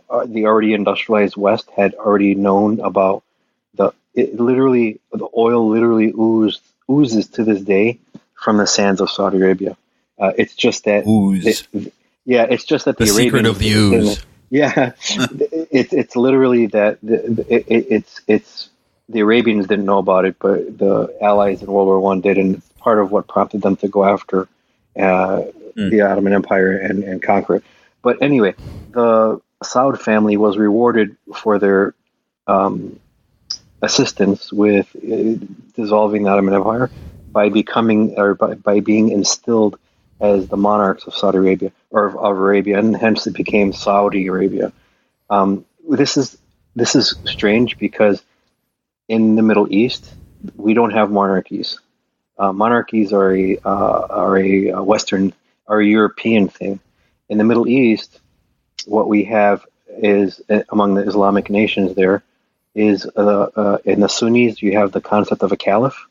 already industrialized West had already known about the oil literally oozes to this day from the sands of Saudi Arabia. It's just that it's just that the secret of the ooze. It's literally that it's the Arabians didn't know about it, but the Allies in World War I did, and it's part of what prompted them to go after the Ottoman Empire and conquer it. But anyway, the Saud family was rewarded for their assistance with dissolving the Ottoman Empire by being instilled as the monarchs of Saudi Arabia or of Arabia, and hence it became Saudi Arabia. This is strange because in the Middle East we don't have monarchies. Monarchies are a Western or a European thing. In the Middle East, what we have is among the Islamic nations there is in the Sunnis you have the concept of a caliph,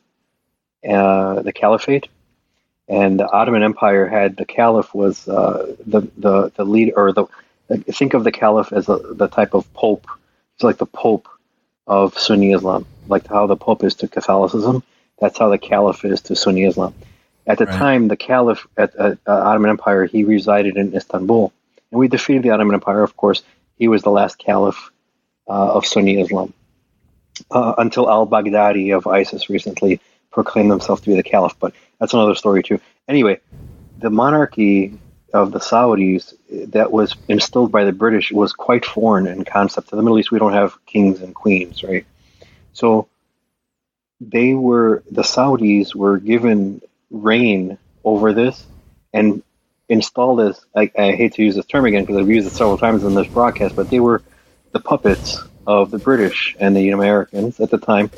the caliphate, and the Ottoman Empire had the caliph was the lead, or think of the caliph as the type of pope. It's like the pope of Sunni Islam, like how the pope is to Catholicism. That's how the caliph is to Sunni Islam. At the time, the caliph at Ottoman Empire, he resided in Istanbul, and we defeated the Ottoman Empire. Of course, he was the last caliph of Sunni Islam until al-Baghdadi of ISIS recently proclaimed himself to be the caliph. But that's another story too. Anyway, the monarchy of the Saudis that was instilled by the British was quite foreign in concept. In the Middle East, we don't have kings and queens, right? So the Saudis were given reign over this and installed as, I hate to use this term again because I've used it several times in this broadcast, but they were the puppets of the British and the Americans at the time,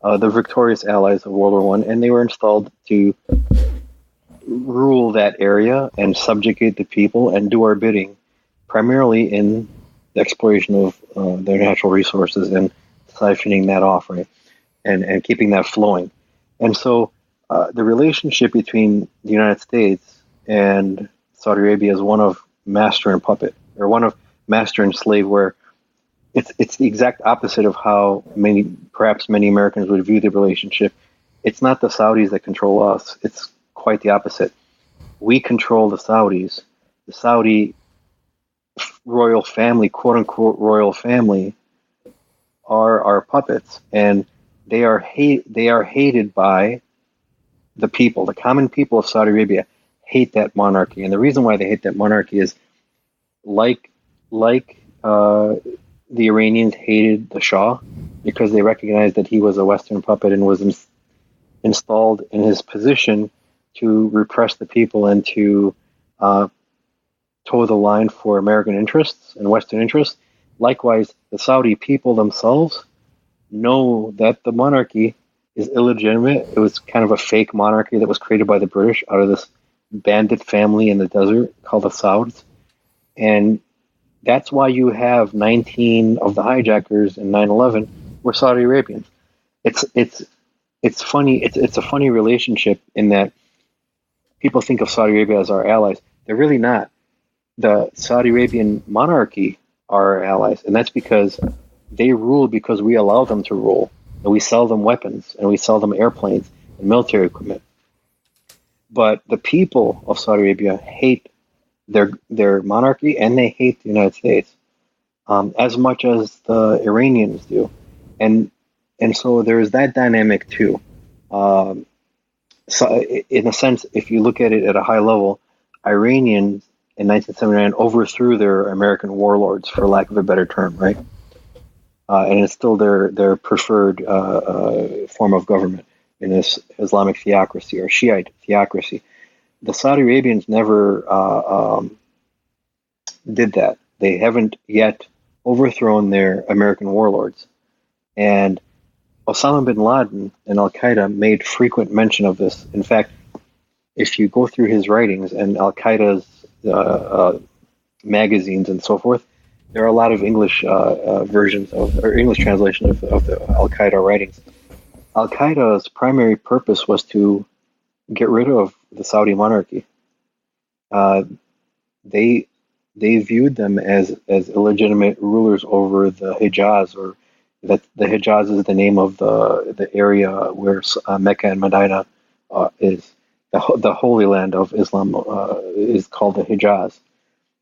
the victorious allies of World War I, and they were installed to rule that area and subjugate the people and do our bidding, primarily in the exploration of their natural resources and siphoning that off, right, and keeping that flowing. And so the relationship between the United States and Saudi Arabia is one of master and puppet, or one of master and slave, where it's the exact opposite of how perhaps many Americans would view the relationship. It's not the Saudis that control us. It's quite the opposite. We control the Saudis. The Saudi royal family, quote unquote royal family, are our puppets, and they are hated by the people. The common people of Saudi Arabia hate that monarchy, and the reason why they hate that monarchy is like the Iranians hated the Shah, because they recognized that he was a Western puppet and was installed in his position to repress the people and to toe the line for American interests and Western interests. Likewise, the Saudi people themselves know that the monarchy is illegitimate. It was kind of a fake monarchy that was created by the British out of this bandit family in the desert called the Sauds. And that's why you have 19 of the hijackers in 9/11 were Saudi Arabians. It's funny. It's a funny relationship in that people think of Saudi Arabia as our allies. They're really not. The Saudi Arabian monarchy are our allies, and that's because they rule because we allow them to rule, and we sell them weapons, and we sell them airplanes and military equipment. But the people of Saudi Arabia hate their monarchy, and they hate the United States as much as the Iranians do, and so there's that dynamic too. So in a sense, if you look at it at a high level, Iranians in 1979 overthrew their American warlords, for lack of a better term, right? And it's still their preferred form of government in this Islamic theocracy or Shiite theocracy. The Saudi Arabians never did that. They haven't yet overthrown their American warlords. And Osama bin Laden and Al-Qaeda made frequent mention of this. In fact, if you go through his writings and Al-Qaeda's magazines and so forth, there are a lot of English versions or English translation of the Al-Qaeda writings. Al-Qaeda's primary purpose was to get rid of the Saudi monarchy. They viewed them as illegitimate rulers over the Hijaz, or that the Hijaz is the name of the area where Mecca and Medina is. The Holy Land of Islam is called the Hijaz.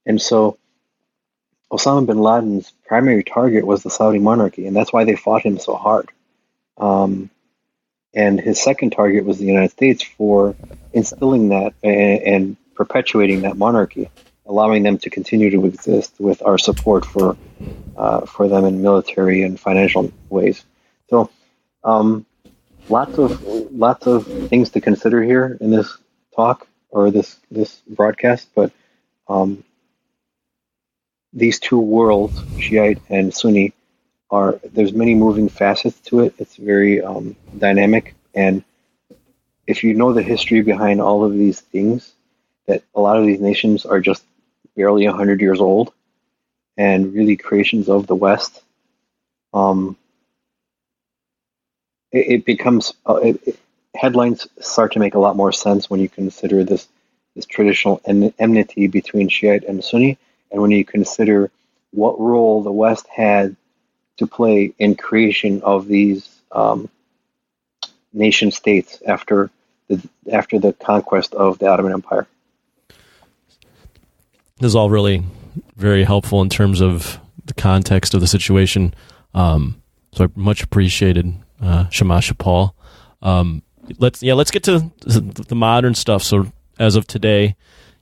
And so Osama bin Laden's primary target was the Saudi monarchy, and that's why they fought him so hard. And his second target was the United States for instilling that and perpetuating that monarchy, allowing them to continue to exist with our support for them in military and financial ways. So lots of things to consider here in this talk or this broadcast, but these two worlds, Shiite and Sunni, there's many moving facets to it. It's very dynamic, and if you know the history behind all of these things, that a lot of these nations are just barely 100 years old and really creations of the West, it becomes headlines start to make a lot more sense when you consider this traditional enmity between Shiite and Sunni, and when you consider what role the West had to play in creation of these nation states after the conquest of the Ottoman Empire. This is all really very helpful in terms of the context of the situation. So I much appreciated Shamasha, Paul. Let's get to the modern stuff. So as of today,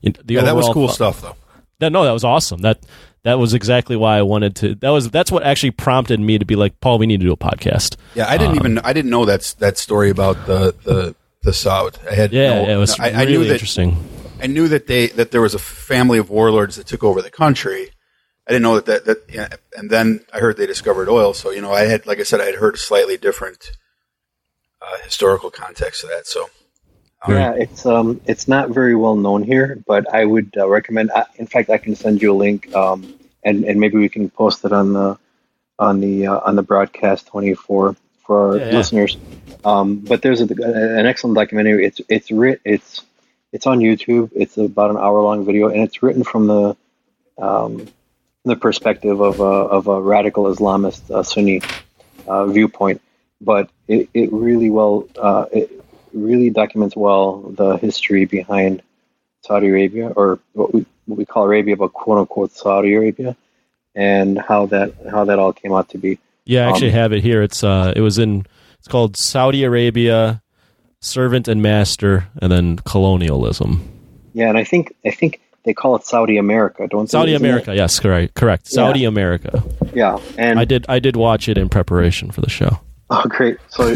that was cool stuff though. That was awesome. That was exactly why I wanted to. That's what actually prompted me to be like, Paul, we need to do a podcast. Yeah, I didn't know that story about the Saud. It was really interesting. I knew that there was a family of warlords that took over the country. I didn't know that and then I heard they discovered oil. So I had heard a slightly different historical context to that. So. It's not very well known here, but I would recommend. In fact, I can send you a link, and maybe we can post it on the broadcast 24 for our listeners. But there's an excellent documentary. It's It's on YouTube. It's about an hour-long video, and it's written from the perspective of a radical Islamist Sunni viewpoint. But it really documents well the history behind Saudi Arabia, or what we call Arabia, but quote unquote Saudi Arabia, and how that all came out to be. Yeah, I actually have it here. It's called Saudi Arabia, Servant and Master, and then Colonialism. Yeah, and I think they call it Saudi America, don't they? Saudi America, yes, correct. Saudi America. Yeah, and I did watch it in preparation for the show. Oh, great! So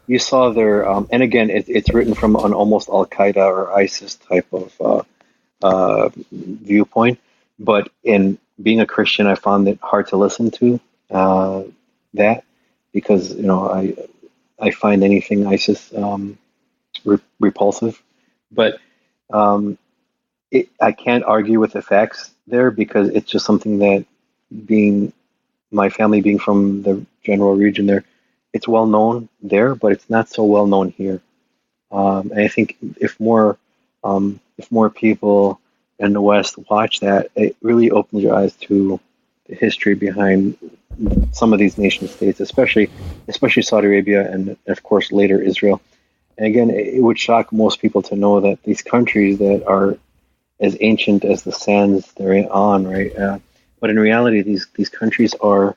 you saw their, and again, it's written from an almost Al Qaeda or ISIS type of viewpoint. But in being a Christian, I found it hard to listen to that, because I find anything ISIS repulsive. But I can't argue with the facts there, because it's just something that, my family being from the general region there, it's well known there, but it's not so well known here. And I think if more people in the West watch that, it really opens your eyes to the history behind some of these nation states, especially Saudi Arabia, and of course later Israel. And again, it would shock most people to know that these countries that are as ancient as the sands they're on, right? But in reality, these countries are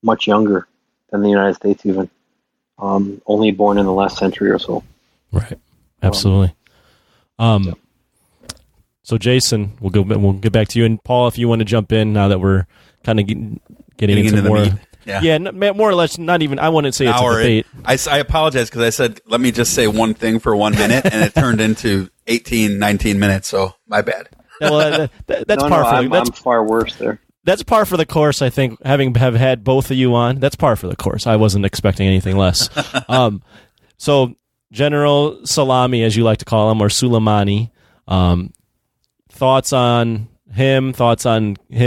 much younger than the United States, even only born in the last century or so. Right. Absolutely. So Jason, we'll get back to you, and Paul, if you want to jump in now that we're kind of getting into more. The meat. Yeah, more or less. Not even. I wouldn't say it's a debate. I apologize, because I said let me just say one thing for 1 minute, and it turned into 18, 19 minutes. So my bad. Well, that's I'm far worse there. That's par for the course, I think, have had both of you on. That's par for the course. I wasn't expecting anything less. So General Salami, as you like to call him, or Soleimani, thoughts on him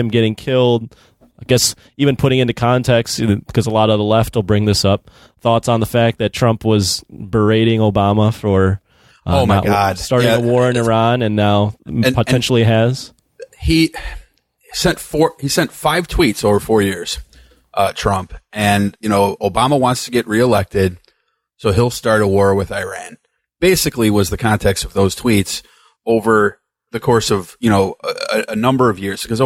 getting killed, I guess even putting into context, because a lot of the left will bring this up, thoughts on the fact that Trump was berating Obama for starting a war in Iran, and now potentially has. He sent 5 tweets over 4 years, Trump, and Obama wants to get reelected, so he'll start a war with Iran. Basically, was the context of those tweets over the course of a number of years, because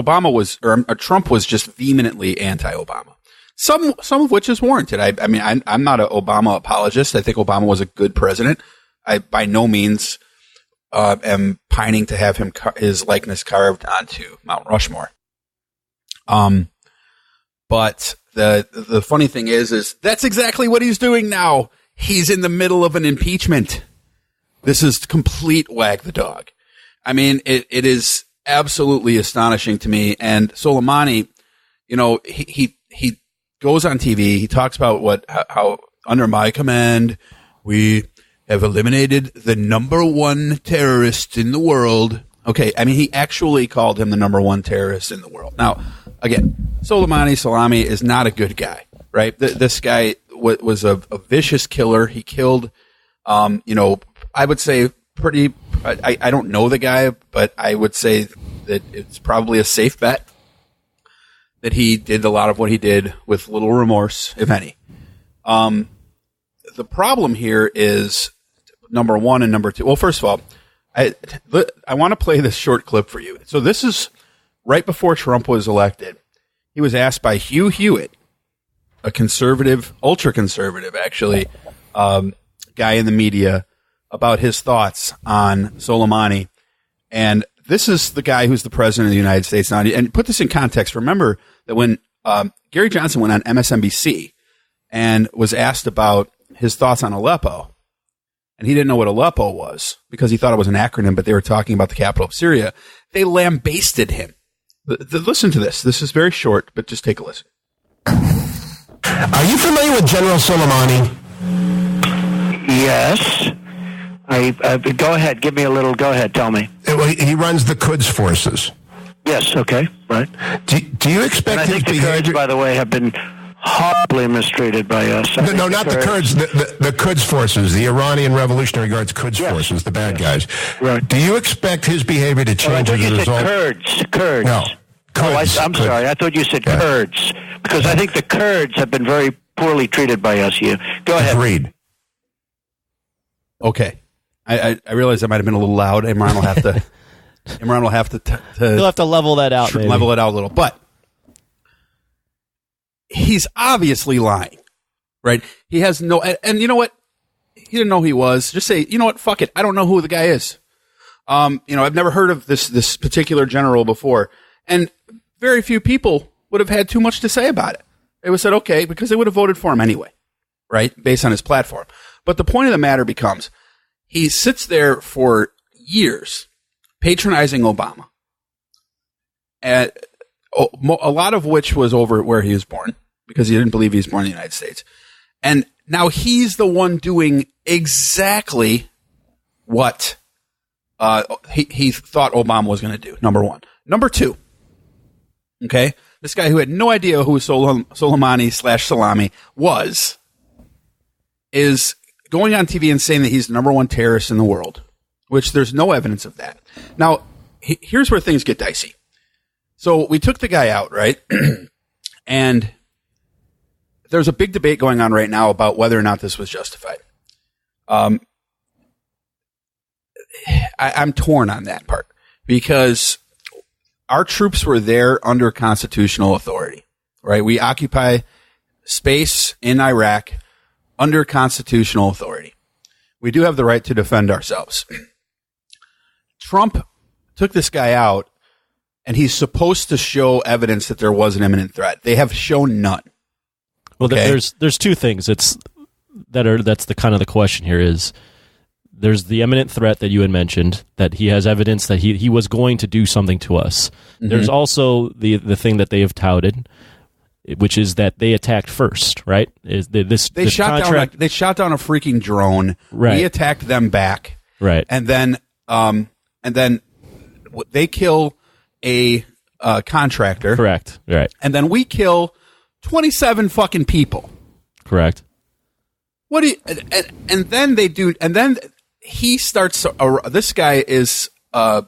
Trump was just vehemently anti-Obama. Some of which is warranted. I mean, I'm not an Obama apologist. I think Obama was a good president. I by no means am pining to have his likeness carved onto Mount Rushmore. But the funny thing is that's exactly what he's doing now. He's in the middle of an impeachment. This is complete wag the dog. I mean, it is absolutely astonishing to me. And Soleimani, he goes on TV. He talks about how under my command, we have eliminated the number one terrorist in the world. Okay. I mean, he actually called him the number one terrorist in the world. Now, again, Salami is not a good guy, right? This guy was a vicious killer. He killed, I would say I don't know the guy, but I would say that it's probably a safe bet that he did a lot of what he did with little remorse, if any. The problem here is number one and number two. Well, first of all, I want to play this short clip for you. So this is right before Trump was elected. He was asked by Hugh Hewitt, a conservative, ultra-conservative, actually, guy in the media, about his thoughts on Soleimani. And this is the guy who's the president of the United States now. And put this in context. Remember that when Gary Johnson went on MSNBC and was asked about his thoughts on Aleppo, and he didn't know what Aleppo was because he thought it was an acronym, but they were talking about the capital of Syria, they lambasted him. Listen to this. This is very short, but just take a listen. Are you familiar with General Soleimani? Yes. Go ahead. Give me a little. Go ahead. Tell me. He runs the Quds forces. Yes. Okay. Right. Do you expect and I think the Kurds, by the way, have been horribly mistreated by us. No, not the Kurds. The Quds forces, the Iranian Revolutionary Guards Quds forces, the bad guys. Right. Do you expect his behavior to change as a result? Kurds. No. I'm sorry. I thought you said Kurds, because I think the Kurds have been very poorly treated by us here. Go ahead. Agreed. Okay. I realize I might have been a little loud. Imran will have to. Imran will have to. You'll have to level that out. Level it out a little, but he's obviously lying, right? He has no, and you know what? He didn't know who he was. Just say, you know what? Fuck it. I don't know who the guy is. I've never heard of this particular general before, and very few people would have had too much to say about it. They would have said, okay, because they would have voted for him anyway, right? Based on his platform. But the point of the matter becomes, he sits there for years patronizing Obama, and a lot of which was over where he was born, because he didn't believe he was born in the United States. And now he's the one doing exactly what he thought Obama was going to do, number one. Number two, okay, this guy who had no idea who Soleimani/Salami is going on TV and saying that he's the number one terrorist in the world, which there's no evidence of that. Now, here's where things get dicey. So we took the guy out, right? And there's a big debate going on right now about whether or not this was justified. I'm torn on that part, because our troops were there under constitutional authority, right? We occupy space in Iraq under constitutional authority. We do have the right to defend ourselves. Trump took this guy out, and he's supposed to show evidence that there was an imminent threat. They have shown none. Well, okay? There's two things. That's the kind of the question here is, there's the imminent threat that you had mentioned, that he has evidence that he was going to do something to us. Mm-hmm. There's also the thing that they have touted, which is that they attacked first, right? They shot down a freaking drone. Right. We attacked them back. Right. And then they kill a contractor. Correct. Right. And then we kill 27 fucking people. Correct. What do you, and then they do, and then he starts, this guy is a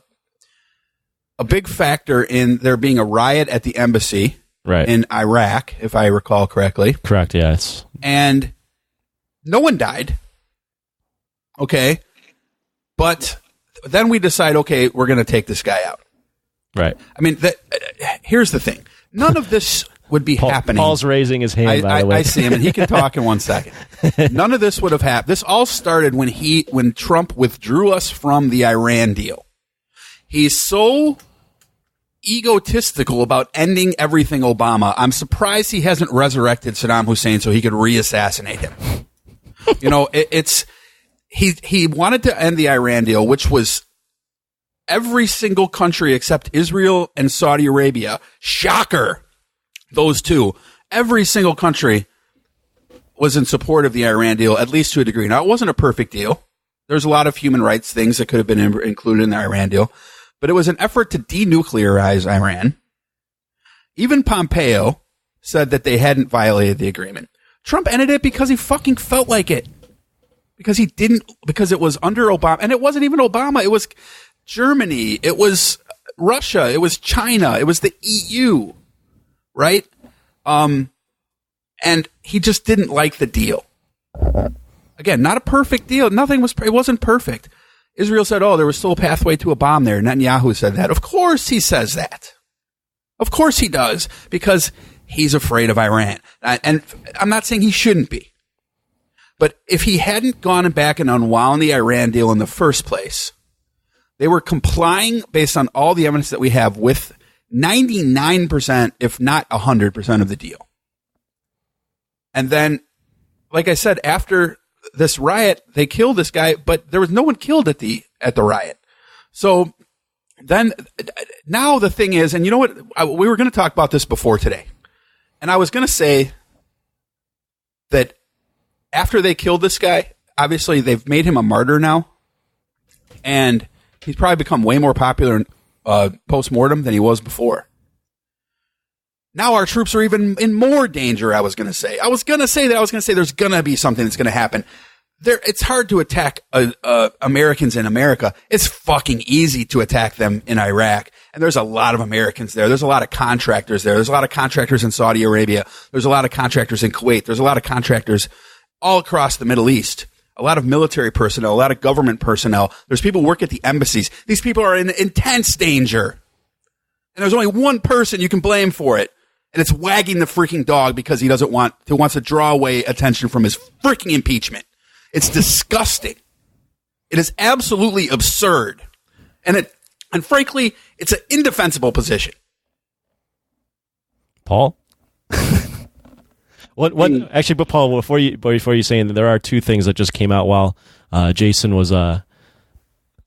big factor in there being a riot at the embassy. Right. In Iraq, if I recall correctly. Correct, yes. And no one died. Okay. But then we decide, okay, we're going to take this guy out. Right. I mean, here's the thing. None of this would be happening. Paul's raising his hand, by the way. I see him, and he can talk in 1 second. None of this would have happened. This all started when Trump withdrew us from the Iran deal. He's so egotistical about ending everything Obama. I'm surprised he hasn't resurrected Saddam Hussein so he could re-assassinate him. You know, he wanted to end the Iran deal, which was every single country except Israel and Saudi Arabia. Shocker. Those two. Every single country was in support of the Iran deal, at least to a degree. Now, it wasn't a perfect deal. There's a lot of human rights things that could have been included in the Iran deal. But it was an effort to denuclearize Iran. Even Pompeo said that they hadn't violated the agreement. Trump ended it because he fucking felt like it. Because it was under Obama. And it wasn't even Obama. It was Germany. It was Russia. It was China. It was the EU. Right? And he just didn't like the deal. Again, not a perfect deal. It wasn't perfect. Israel said, there was still a pathway to a bomb there. Netanyahu said that. Of course he says that. Of course he does, because he's afraid of Iran. And I'm not saying he shouldn't be. But if he hadn't gone back and unwound the Iran deal in the first place, they were complying based on all the evidence that we have with 99%, if not 100% of the deal. And then, like I said, after this riot, they killed this guy, but there was no one killed at the riot. So then, now the thing is, and you know what? We were going to talk about this before today. And I was going to say that after they killed this guy, obviously they've made him a martyr now. And he's probably become way more popular post-mortem than he was before. Now our troops are even in more danger, I was going to say. There's going to be something that's going to happen. It's hard to attack Americans in America. It's fucking easy to attack them in Iraq. And there's a lot of Americans there. There's a lot of contractors there. There's a lot of contractors in Saudi Arabia. There's a lot of contractors in Kuwait. There's a lot of contractors all across the Middle East. A lot of military personnel, a lot of government personnel. There's people who work at the embassies. These people are in intense danger. And there's only one person you can blame for it. And it's wagging the freaking dog because he wants to draw away attention from his freaking impeachment. It's disgusting. It is absolutely absurd. And frankly, it's an indefensible position. Paul? What actually, but Paul, before you say that, there are two things that just came out while Jason was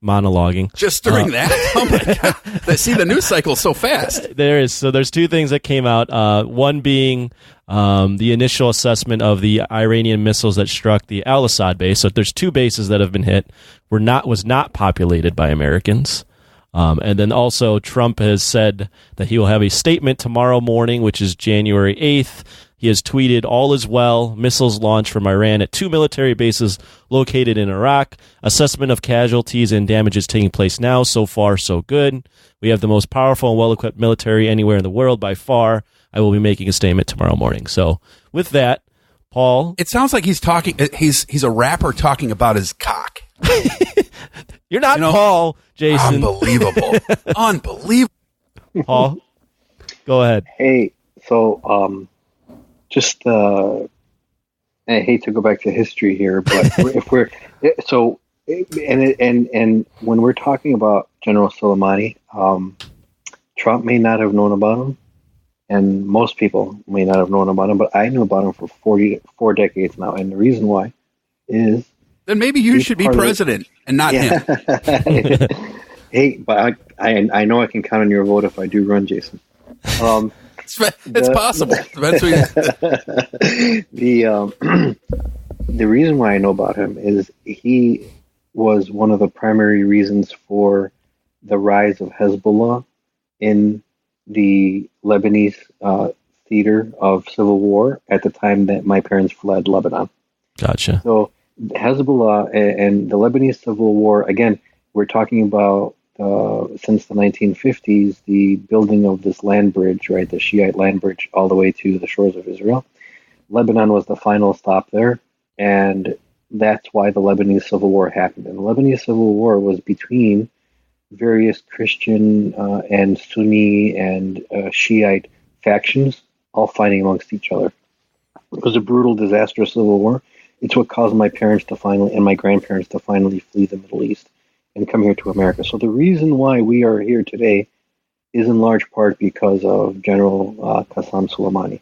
monologuing. Just during that? Oh my God. See, the news cycle so fast. There is. So there's two things that came out. One being the initial assessment of the Iranian missiles that struck the Al-Assad base. So there's two bases that have been hit. Was not populated by Americans. And then also Trump has said that he will have a statement tomorrow morning, which is January 8th. He has tweeted, "All is well. Missiles launched from Iran at 2 military bases located in Iraq. Assessment of casualties and damages taking place now. So far, so good. We have the most powerful and well-equipped military anywhere in the world by far. I will be making a statement tomorrow morning." So with that, Paul. It sounds like he's talking. He's a rapper talking about his cock. You're not Paul, Jason. Unbelievable. Unbelievable. Paul, go ahead. Hey, so I hate to go back to history here, but and when we're talking about General Soleimani, Trump may not have known about him, and most people may not have known about him, but I knew about him for 4 decades now, and the reason why is then maybe you should be president and not him. Hey, but I know I can count on your vote if I do run, Jason. It's possible. The reason why I know about him is he was one of the primary reasons for the rise of Hezbollah in the Lebanese theater of civil war at the time that my parents fled Lebanon. Gotcha. So Hezbollah and the Lebanese civil war, again, we're talking about since the 1950s, the building of this land bridge, right, the Shiite land bridge, all the way to the shores of Israel. Lebanon was the final stop there, and that's why the Lebanese Civil War happened. And the Lebanese Civil War was between various Christian and Sunni and Shiite factions, all fighting amongst each other. It was a brutal, disastrous civil war. It's what caused my parents to finally, and my grandparents to finally flee the Middle East and come here to America. So the reason why we are here today is in large part because of General Qasem Soleimani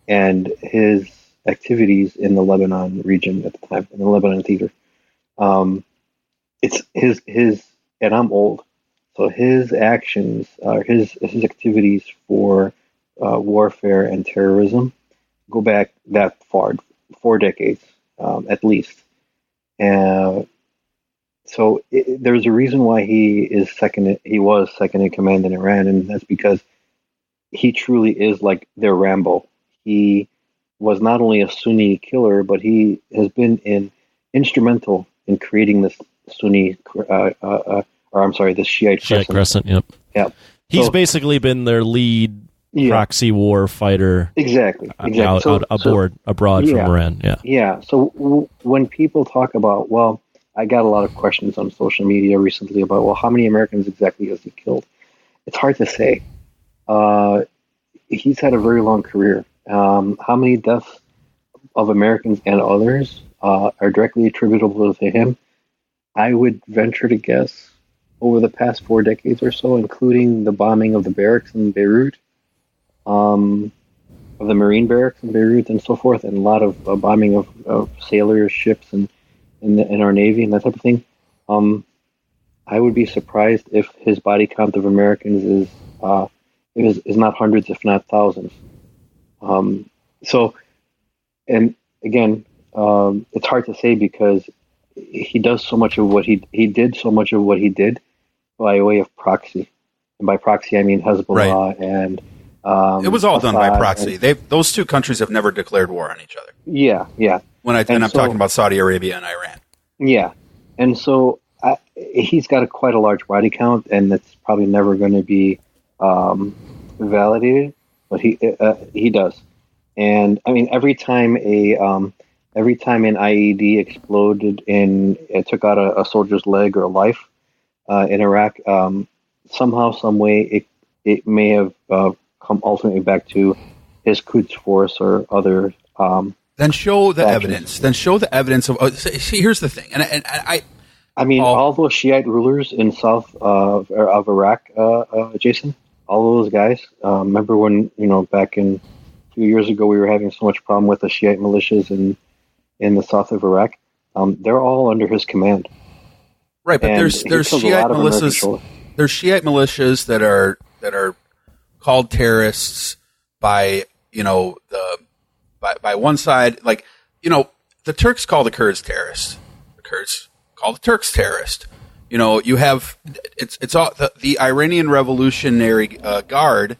and his activities in the Lebanon region at the time, in the Lebanon theater. It's his, and I'm old, so his actions, his activities for warfare and terrorism go back that far, 4 decades at least. So there's a reason why he was second in command in Iran, and that's because he truly is like their Rambo. He was not only a Sunni killer, but he has been instrumental in creating this Sunni, this Shiite crescent. Yep. Yeah. He's basically been their lead proxy war fighter. Exactly. Abroad from Iran. Yeah. Yeah. So when people talk about, well, I got a lot of questions on social media recently about, well, how many Americans exactly has he killed? It's hard to say. He's had a very long career. How many deaths of Americans and others are directly attributable to him? I would venture to guess over the past 4 decades or so, including the bombing of the barracks in Beirut, of the Marine barracks in Beirut and so forth, and a lot of bombing of sailors, ships, and in our Navy and that type of thing. I would be surprised if his body count of Americans is not hundreds, if not thousands. So, and again, it's hard to say because he does so much of what he did so much of what he did by way of proxy, and by proxy I mean Hezbollah It was all done by proxy. Those two countries have never declared war on each other. Yeah. I'm talking about Saudi Arabia and Iran. Yeah, and so he's got quite a large body count, and it's probably never going to be validated, but he does. And I mean, every time an IED exploded and it took out a soldier's leg or a life in Iraq, somehow, some way, it may have come ultimately back to his Quds Force or other. Then show the evidence. Then show the evidence of. See, here's the thing, and I mean, all those Shiite rulers in south of Iraq, Jason, all those guys. Remember when back in a few years ago we were having so much problem with the Shiite militias in the south of Iraq? They're all under his command. Right, but there's Shiite militias. There's Shiite militias that are called terrorists by by one side, the Turks call the Kurds terrorists. The Kurds call the Turks terrorists. You have it's all the Iranian Revolutionary Guard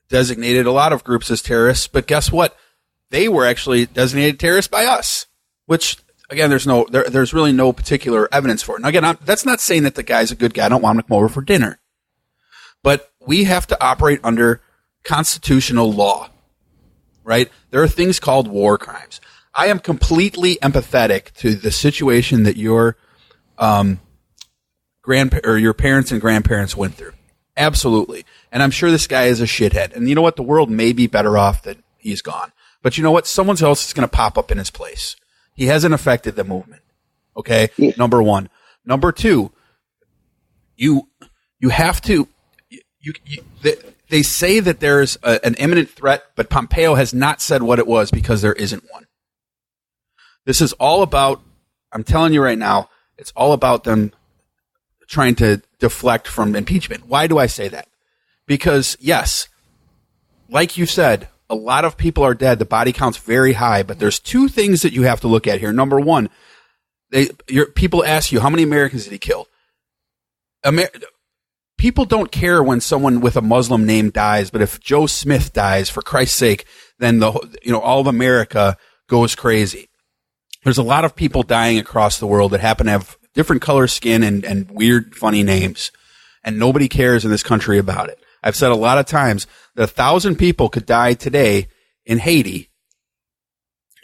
designated a lot of groups as terrorists, but guess what? They were actually designated terrorists by us, which again, there's really no particular evidence for it. Now, again, that's not saying that the guy's a good guy. I don't want him to come over for dinner, but we have to operate under constitutional law, right? There are things called war crimes. I am completely empathetic to the situation that your your parents and grandparents went through. Absolutely. And I'm sure this guy is a shithead. And you know what? The world may be better off that he's gone. But you know what? Someone else is going to pop up in his place. He hasn't affected the movement. Okay? Yeah. Number one. Number two, you have to they say that there's an imminent threat, but Pompeo has not said what it was because there isn't one. This is all about, I'm telling you right now, it's all about them trying to deflect from impeachment. Why do I say that? Because, yes, like you said, a lot of people are dead. The body count's very high, but there's two things that you have to look at here. Number one, people ask you, how many Americans did he kill? People don't care when someone with a Muslim name dies, but if Joe Smith dies, for Christ's sake, then all of America goes crazy. There's a lot of people dying across the world that happen to have different color skin and weird, funny names, and nobody cares in this country about it. I've said a lot of times that 1,000 people could die today in Haiti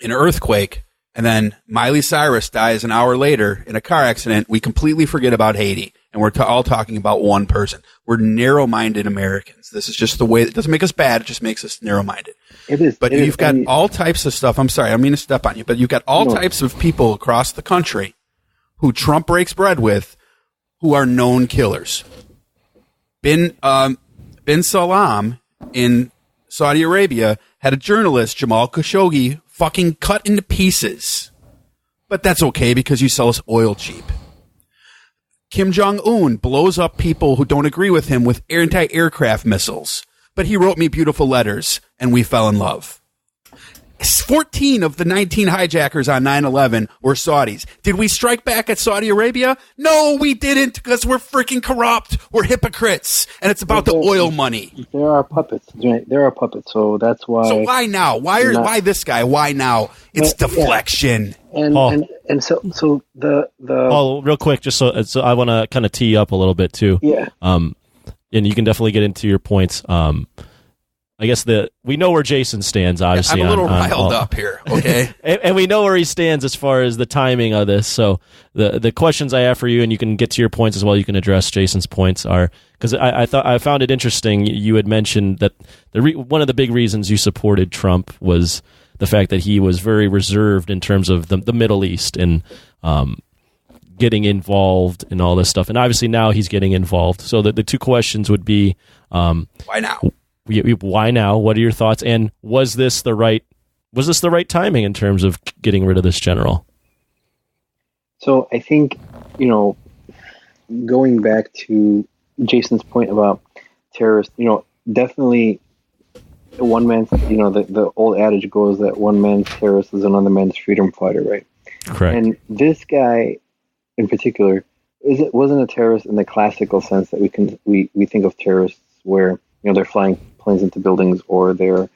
in an earthquake, and then Miley Cyrus dies an hour later in a car accident. We completely forget about Haiti, and we're all talking about one person. We're narrow-minded Americans. This is just the way. It doesn't make us bad. It just makes us narrow-minded. It is. But you've got all types of stuff. I'm sorry. I don't mean to step on you, but you've got all types of people across the country who Trump breaks bread with who are known killers. Bin Salman in Saudi Arabia had a journalist, Jamal Khashoggi, fucking cut into pieces. But that's okay because you sell us oil cheap. Kim Jong-un blows up people who don't agree with him with anti-aircraft missiles. But he wrote me beautiful letters, and we fell in love. 14 of the 19 hijackers on 9/11 were Saudis. Did we strike back at Saudi Arabia? No, we didn't, because we're freaking corrupt. We're hypocrites, and it's about the oil money. There are puppets. There are puppets, so that's why. So why now? Why this guy? Why now? It's deflection. Yeah. And so the Paul, real quick, just so I want to kind of tee you up a little bit too. Yeah. And you can definitely get into your points. I guess we know where Jason stands, obviously. I'm a little riled up here, okay? and we know where he stands as far as the timing of this. So the questions I have for you, and you can get to your points as well, you can address Jason's points, are because I found it interesting. You had mentioned that one of the big reasons you supported Trump was the fact that he was very reserved in terms of the Middle East and getting involved in all this stuff. And obviously now he's getting involved. So the two questions would be... why now? Why now? What are your thoughts? And was this the right timing in terms of getting rid of this general? So I think, going back to Jason's point about terrorists, definitely one man's, the old adage goes that one man's terrorist is another man's freedom fighter, right? Correct. And this guy in particular wasn't a terrorist in the classical sense that we think of terrorists, where they're flying planes into buildings, or they're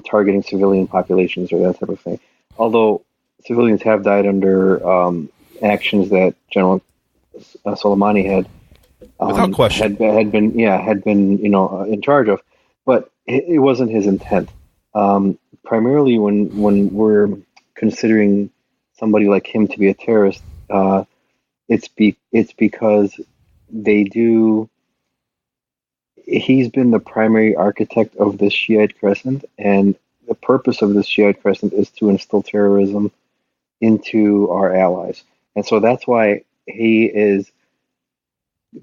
targeting civilian populations, or that type of thing. Although civilians have died under actions that General Soleimani had, without question, had been in charge of, but it wasn't his intent. Primarily, when we're considering somebody like him to be a terrorist, it's because he's been the primary architect of this Shiite Crescent, and the purpose of this Shiite Crescent is to instill terrorism into our allies. And so that's why he is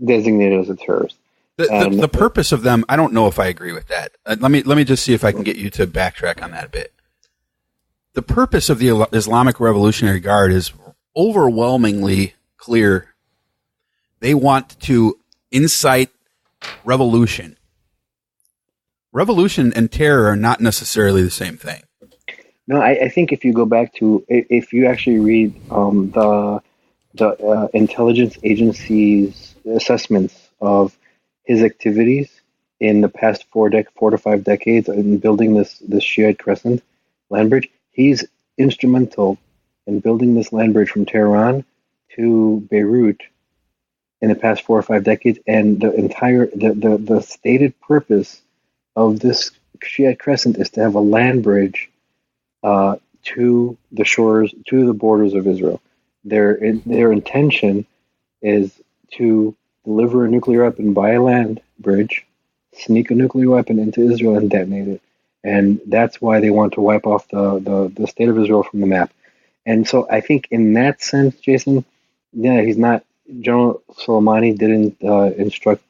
designated as a terrorist. The purpose of them, I don't know if I agree with that. Let me just see if I can get you to backtrack on that a bit. The purpose of the Islamic Revolutionary Guard is overwhelmingly clear. They want to incite revolution. Revolution and terror are not necessarily the same thing. No, I think if you actually read the intelligence agency's assessments of his activities in the past 4 to 5 decades in building this Shiite Crescent land bridge, he's instrumental in building this land bridge from Tehran to Beirut in the past 4 or 5 decades, and the stated purpose of this Shiite Crescent is to have a land bridge to the shores, to the borders of Israel. Their intention is to deliver a nuclear weapon by a land bridge, sneak a nuclear weapon into Israel, and detonate it. And that's why they want to wipe off the state of Israel from the map. And so I think in that sense, Jason, he's not. General Soleimani didn't instruct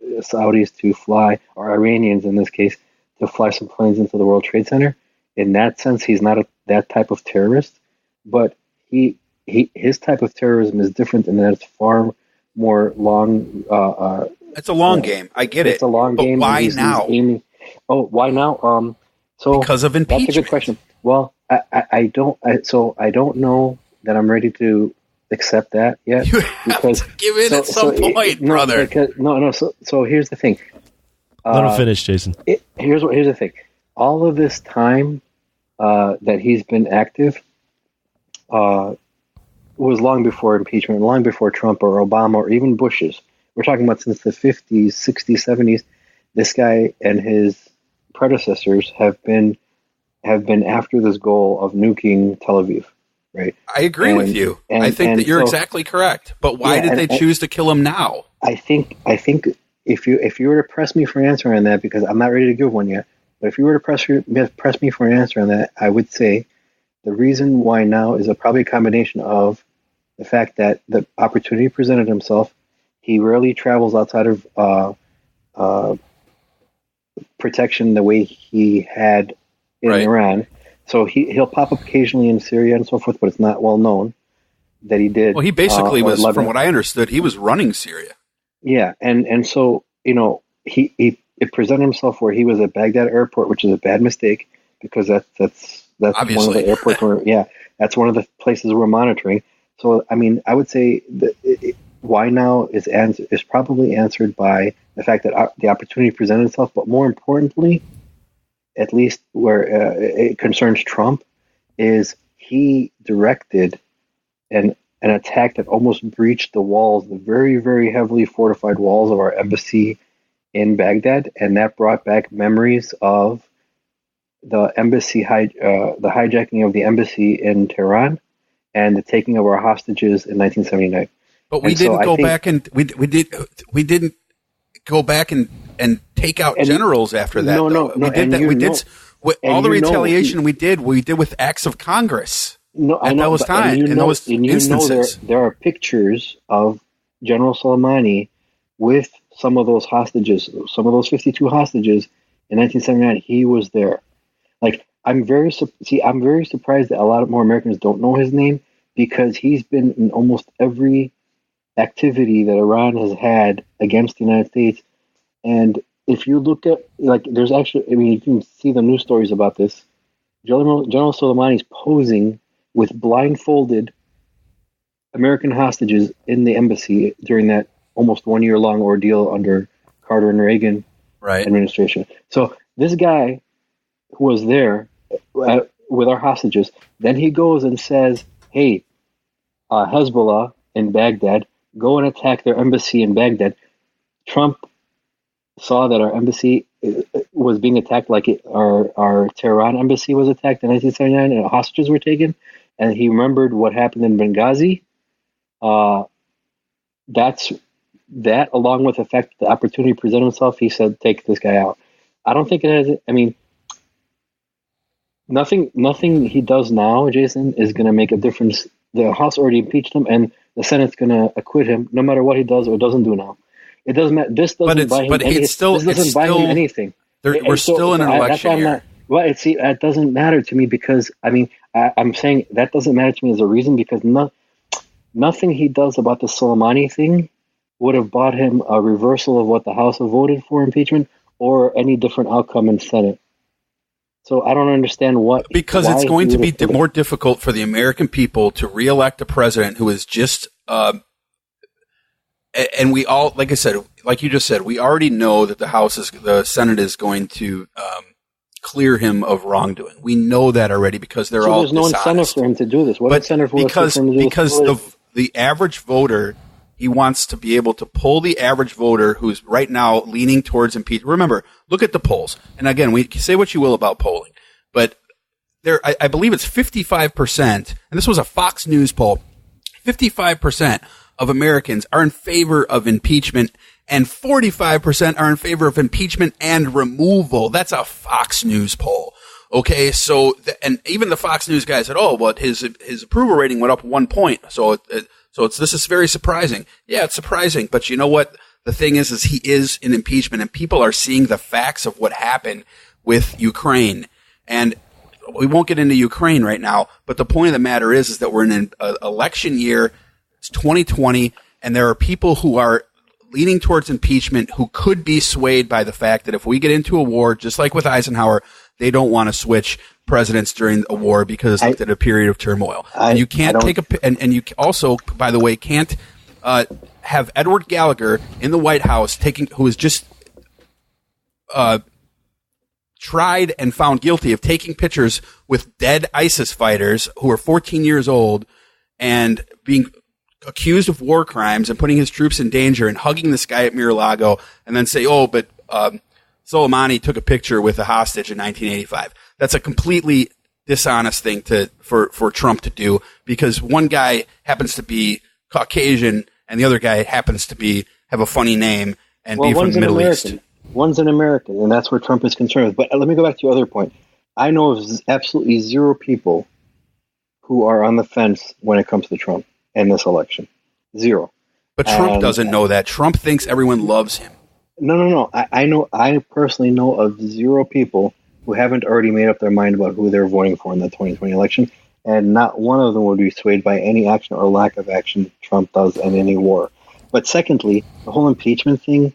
Saudis to fly, or Iranians in this case, to fly some planes into the World Trade Center. In that sense, he's not that type of terrorist, but his type of terrorism is different in that it's far more long. It's a long game. I get it. It's a long game. Why now? Why now? So because of impeachment. That's a good question. Well, I don't know that I'm ready to accept that yet. You have to give in at some point, brother. So here's the thing. Let him finish, Jason. Here's the thing. All of this time that he's been active was long before impeachment, long before Trump or Obama or even Bush's. We're talking about since the 50s, 60s, 70s. This guy and his predecessors have been after this goal of nuking Tel Aviv. Right. I agree with you. I think that you're exactly correct. But why did they choose to kill him now? I think if you were to press me for an answer on that, because I'm not ready to give one yet, but if you were to press me for an answer on that, I would say the reason why now is probably a combination of the fact that the opportunity presented himself. He rarely travels outside of protection the way he had in Iran. So he'll pop up occasionally in Syria and so forth, but it's not well known that he did. Well, he basically was, from what I understood, he was running Syria. Yeah, and so he presented himself where he was at Baghdad airport, which is a bad mistake because that's obviously one of the airports where that's one of the places we're monitoring. So I mean, I would say that why now is probably answered by the fact that the opportunity presented itself, but more importantly, at least where it concerns Trump, is he directed an attack that almost breached the walls, the very, very heavily fortified walls of our embassy in Baghdad, and that brought back memories of the embassy, the hijacking of the embassy in Tehran, and the taking of our hostages in 1979. But we didn't go back and we didn't go back and take out generals after that. No. We did that. We did all the retaliation we did with acts of Congress. No, I know. In those instances, there are pictures of General Soleimani with some of those hostages, some of those 52 hostages in 1979. He was there. Like I'm very surprised that a lot of more Americans don't know his name, because he's been in almost every activity that Iran has had against the United States. And if you look at, there's actually, you can see the news stories about this. General Soleimani's posing with blindfolded American hostages in the embassy during that almost 1 year long ordeal under Carter and Reagan administration. So this guy who was there with our hostages, then he goes and says, hey, Hezbollah in Baghdad, go and attack their embassy in Baghdad. Trump saw that our embassy was being attacked like our Tehran embassy was attacked in 1979 and hostages were taken. And he remembered what happened in Benghazi. That's that, along with the fact that the opportunity presented himself, he said, take this guy out. I don't think it has, I mean, nothing he does now, Jason, is going to make a difference. The House already impeached him, and the Senate's going to acquit him, no matter what he does or doesn't do now. It doesn't matter. This doesn't buy him anything. We're still in an election year. Well, see, that doesn't matter to me because, I mean, I'm saying that doesn't matter to me as a reason because nothing he does about the Soleimani thing would have bought him a reversal of what the House have voted for impeachment or any different outcome in Senate. So I don't understand because it's going to be more difficult for the American people to reelect a president who is just and we all, like I said, like you just said, we already know that the Senate is going to clear him of wrongdoing. We know that already because they're all dishonest. There's no incentive for him to do this. What incentive for him to do this? Because the average voter, he wants to be able to pull the average voter who's right now leaning towards impeachment. Remember, look at the polls. And again, we say what you will about polling, but I believe it's 55%, and this was a Fox News poll, 55% of Americans are in favor of impeachment, and 45% are in favor of impeachment and removal. That's a Fox News poll. Okay, so and even the Fox News guy said, "Oh, but his approval rating went up 1 point." So this is very surprising. Yeah, it's surprising, but you know what? The thing is he is in impeachment, and people are seeing the facts of what happened with Ukraine. And we won't get into Ukraine right now, but the point of the matter is that we're in an election year. It's 2020, and there are people who are leaning towards impeachment who could be swayed by the fact that if we get into a war, just like with Eisenhower, they don't want to switch presidents during a war because it's a period of turmoil. And you can't and you also, by the way, can't have Edward Gallagher in the White House who is just tried and found guilty of taking pictures with dead ISIS fighters who are 14 years old and being accused of war crimes and putting his troops in danger and hugging this guy at Mar-a-Lago and then say, oh, but Soleimani took a picture with a hostage in 1985. That's a completely dishonest thing for Trump to do because one guy happens to be Caucasian and the other guy happens to have a funny name and be from the Middle East. One's an American, and that's where Trump is concerned. But let me go back to your other point. I know of absolutely zero people who are on the fence when it comes to Trump in this election. Zero. But Trump doesn't know that. Trump thinks everyone loves him. No. I personally know of zero people who haven't already made up their mind about who they're voting for in the 2020 election, and not one of them would be swayed by any action or lack of action Trump does in any war. But secondly, the whole impeachment thing,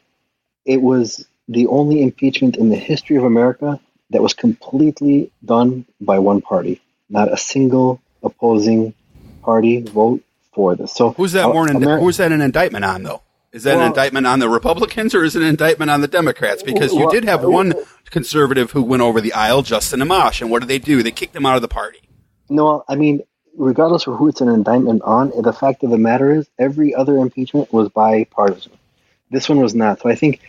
it was the only impeachment in the history of America that was completely done by one party. Not a single opposing party vote for this. So who's that an indictment on, though? Is that an indictment on the Republicans or is it an indictment on the Democrats? Because you did have one conservative who went over the aisle, Justin Amash, and what did? They kicked him out of the party. No, I mean, regardless of who it's an indictment on, the fact of the matter is every other impeachment was bipartisan. This one was not. So I think,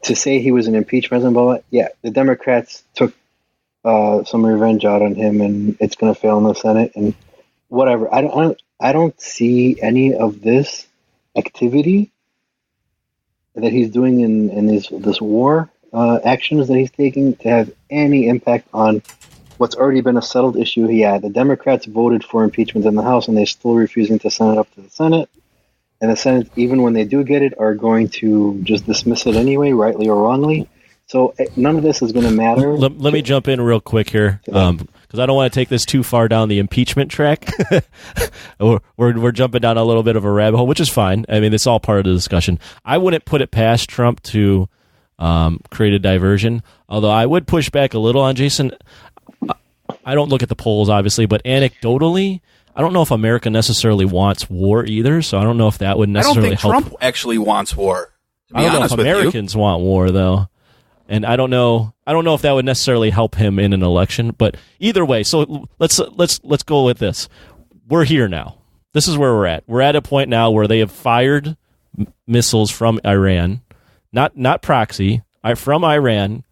to say he was an impeached president, blah, blah, yeah, the Democrats took some revenge out on him, and it's going to fail in the Senate and whatever. I don't see any of this activity that he's doing in this war actions that he's taking to have any impact on what's already been a settled issue. Yeah, the Democrats voted for impeachment in the House, and they're still refusing to send it up to the Senate. And the Senate, even when they do get it, are going to just dismiss it anyway, rightly or wrongly. So none of this is going to matter. Let me jump in real quick here, because I don't want to take this too far down the impeachment track. We're jumping down a little bit of a rabbit hole, which is fine. I mean, it's all part of the discussion. I wouldn't put it past Trump to create a diversion, although I would push back a little on Jason. I don't look at the polls, obviously, but anecdotally, I don't know if America necessarily wants war either, so I don't know if that would necessarily help. I don't think Trump actually wants war. I don't know if Americans want war, though. And I don't know if that would necessarily help him in an election, but either way, so let's go with this. We're here now. This is where we're at. We're at a point now where they have fired missiles from Iran, not proxy, from Iran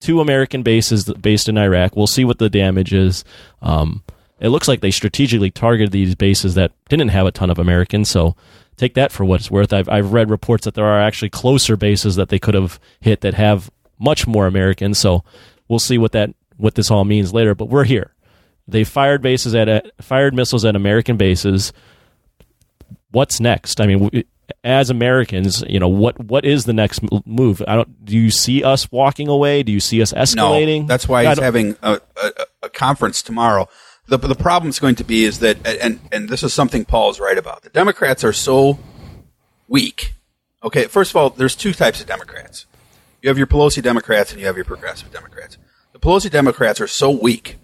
to American bases based in Iraq. We'll see what the damage is. It looks like they strategically targeted these bases that didn't have a ton of Americans, so take that for what it's worth. I've read reports that there are actually closer bases that they could have hit that have much more Americans, so we'll see what this all means later, but we're here. They fired missiles at American bases. What's next? I mean, as Americans, what is the next move? Do you see us walking away? Do you see us escalating? No, that's why he's having a conference tomorrow. The problem is going to be is that, and this is something Paul's right about. The Democrats are so weak. Okay, first of all, there's two types of Democrats. You have your Pelosi Democrats and you have your progressive Democrats. The Pelosi Democrats are so weak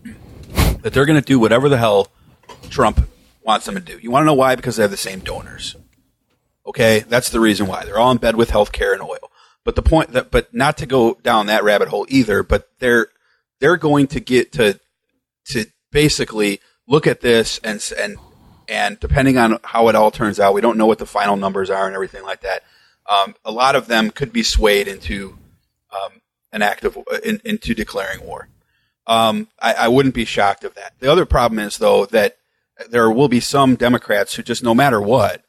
that they're going to do whatever the hell Trump wants them to do. You want to know why? Because they have the same donors. Okay, that's the reason why. They're all in bed with health care and oil. But the point that, but not to go down that rabbit hole either, but they're going to get to basically look at this and depending on how it all turns out, we don't know what the final numbers are and everything like that. A lot of them could be swayed into into declaring war. I wouldn't be shocked of that. The other problem is, though, that there will be some Democrats who just, no matter what,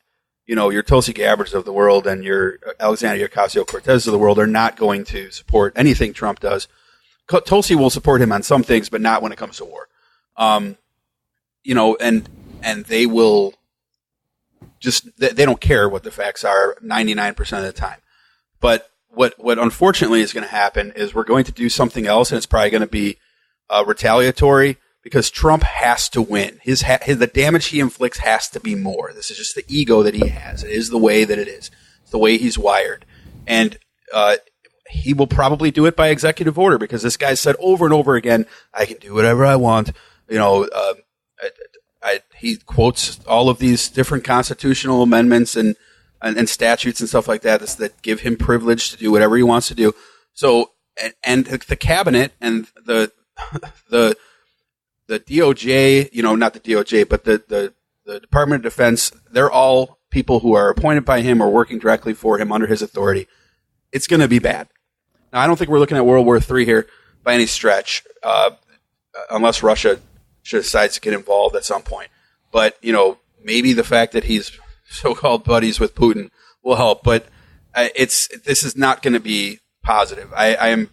your Tulsi Gabbards of the world and your Alexandria Ocasio-Cortez of the world are not going to support anything Trump does. Tulsi will support him on some things, but not when it comes to war. And they will they don't care what the facts are 99% of the time. But what unfortunately is going to happen is we're going to do something else, and it's probably going to be retaliatory, because Trump has to win. The damage he inflicts has to be more. This is just the ego that he has. It is the way that it is. It's the way he's wired. And he will probably do it by executive order, because this guy said over and over again, I can do whatever I want. He quotes all of these different constitutional amendments and statutes and stuff like that give him privilege to do whatever he wants to do. So, and the cabinet and the DOJ, not the DOJ, but the Department of Defense, they're all people who are appointed by him or working directly for him under his authority. It's going to be bad. Now, I don't think we're looking at World War III here by any stretch, unless Russia decides to get involved at some point. But, maybe the fact that he's so-called buddies with Putin will help. But this is not going to be positive. I am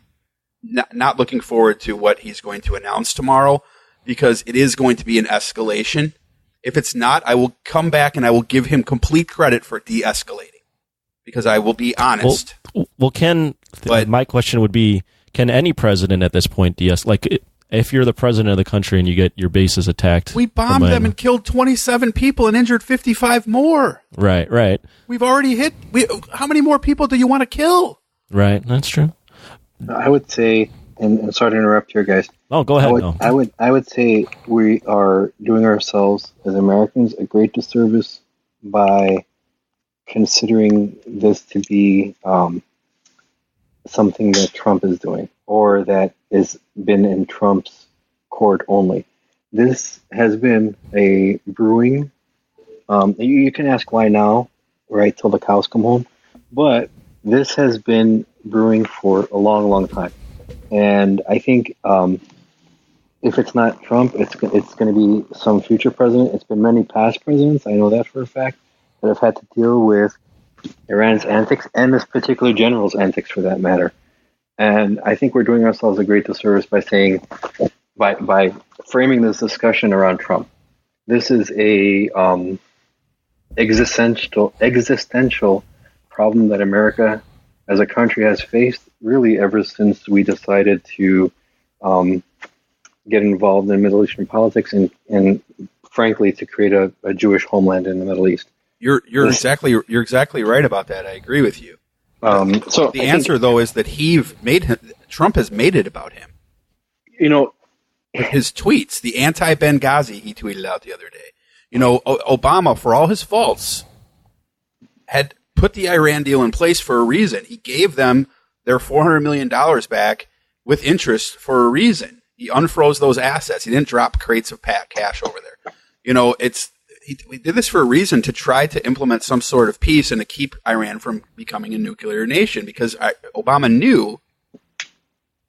not looking forward to what he's going to announce tomorrow, because it is going to be an escalation. If it's not, I will come back and I will give him complete credit for de-escalating, because I will be honest. Well, my question would be, can any president at this point de-escalate? If you're the president of the country and you get your bases attacked. We bombed them and killed 27 people and injured 55 more. Right. We've already hit. How many more people do you want to kill? Right, that's true. I would say, and sorry to interrupt here, guys. Oh, go ahead. I would say we are doing ourselves as Americans a great disservice by considering this to be something that Trump is doing, or that has been in Trump's court only. This has been a brewing. You can ask why now, right, till the cows come home. But this has been brewing for a long, long time. And I think if it's not Trump, it's going to be some future president. It's been many past presidents, I know that for a fact, that have had to deal with Iran's antics, and this particular general's antics for that matter. And I think we're doing ourselves a great disservice by saying, by framing this discussion around Trump. This is a existential problem that America as a country has faced really ever since we decided to get involved in Middle Eastern politics and frankly to create a Jewish homeland in the Middle East. You're exactly right about that. I agree with you. So the answer, though, is that Trump has made it about him. His tweets, the anti-Benghazi he tweeted out the other day. Obama, for all his faults, had put the Iran deal in place for a reason. He gave them their $400 million back with interest for a reason. He unfroze those assets. He didn't drop crates of cash over there. We did this for a reason, to try to implement some sort of peace and to keep Iran from becoming a nuclear nation, because Obama knew,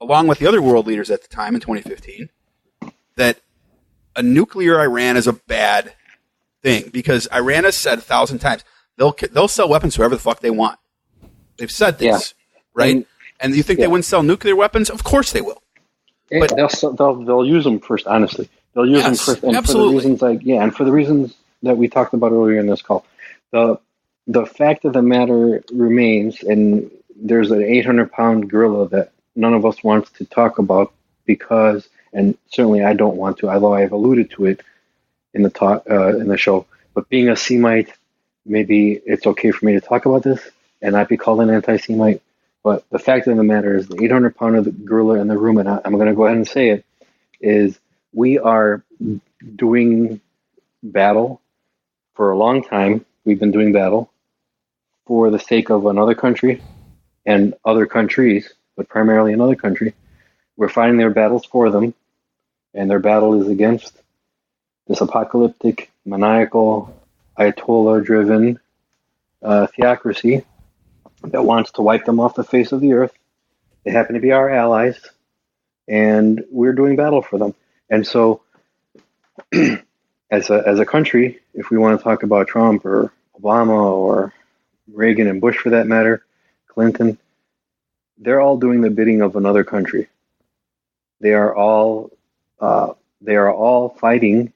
along with the other world leaders at the time in 2015, that a nuclear Iran is a bad thing, because Iran has said 1,000 times they'll sell weapons to whoever the fuck they want. They've said this, right? And you think they wouldn't sell nuclear weapons? Of course they will. But they'll use them first. Honestly, they'll use them first, and absolutely. for the reasons that we talked about earlier in this call. The fact of the matter remains, and there's an 800-pound gorilla that none of us wants to talk about, because, and certainly I don't want to, although I have alluded to it in the show. But being a Semite, maybe it's okay for me to talk about this and not be called an anti-Semite. But the fact of the matter is, the 800-pound gorilla in the room, and I'm going to go ahead and say it, is we are doing battle for a long time. We've been doing battle for the sake of another country and other countries, but primarily another country. We're fighting their battles for them, and their battle is against this apocalyptic, maniacal, Ayatollah-driven theocracy that wants to wipe them off the face of the earth. They happen to be our allies, and we're doing battle for them. And so, as a country, if we want to talk about Trump or Obama or Reagan and Bush for that matter, Clinton, they're all doing the bidding of another country. They are all fighting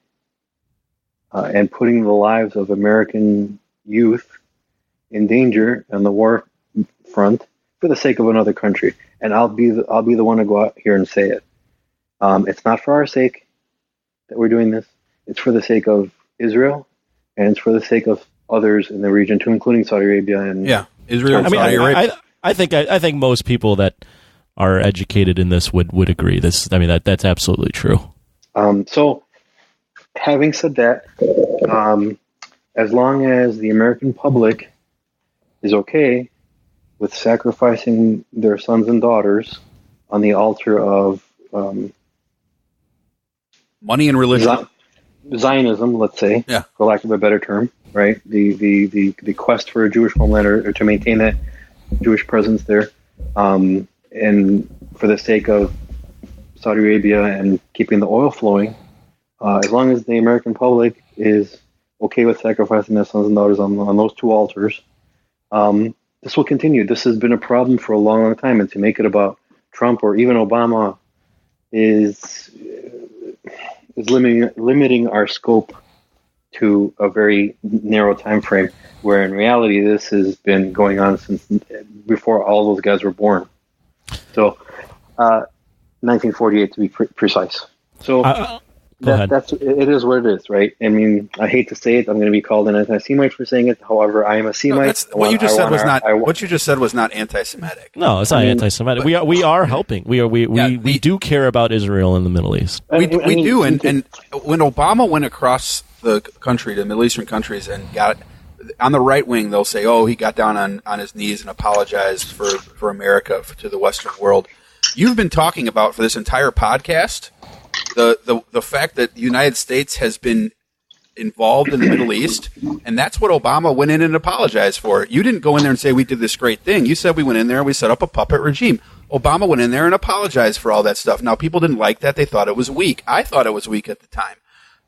and putting the lives of American youth in danger on the war front for the sake of another country. And I'll be the one to go out here and say it. It's not for our sake that we're doing this. It's for the sake of Israel, and it's for the sake of others in the region too, including Saudi Arabia and Israel. I think most people that are educated in this would agree. That's absolutely true. So, having said that, as long as the American public is okay with sacrificing their sons and daughters on the altar of money and religion, Zionism, let's say, for lack of a better term, right? The quest for a Jewish homeland, or to maintain that Jewish presence there, and for the sake of Saudi Arabia and keeping the oil flowing, as long as the American public is okay with sacrificing their sons and daughters on those two altars, this will continue. This has been a problem for a long, long time, and to make it about Trump or even Obama is limiting our scope to a very narrow time frame, where in reality this has been going on since before all those guys were born. So 1948 to be precise. So it is what it is, right? I mean, I hate to say it. I'm going to be called an anti-Semite for saying it. However, I am a Semite. What you just said was not anti-Semitic. No, it's not anti-Semitic. We are helping. We do care about Israel and the Middle East. We do. And when Obama went across the country to Middle Eastern countries and got on the right wing, they'll say, "Oh, he got down on his knees and apologized for America, to the Western world." You've been talking about for this entire podcast the fact that the United States has been involved in the Middle East, and that's what Obama went in and apologized for. You didn't go in there and say we did this great thing. You said we went in there and we set up a puppet regime. Obama went in there and apologized for all that stuff. Now, people didn't like that. They thought it was weak. I thought it was weak at the time.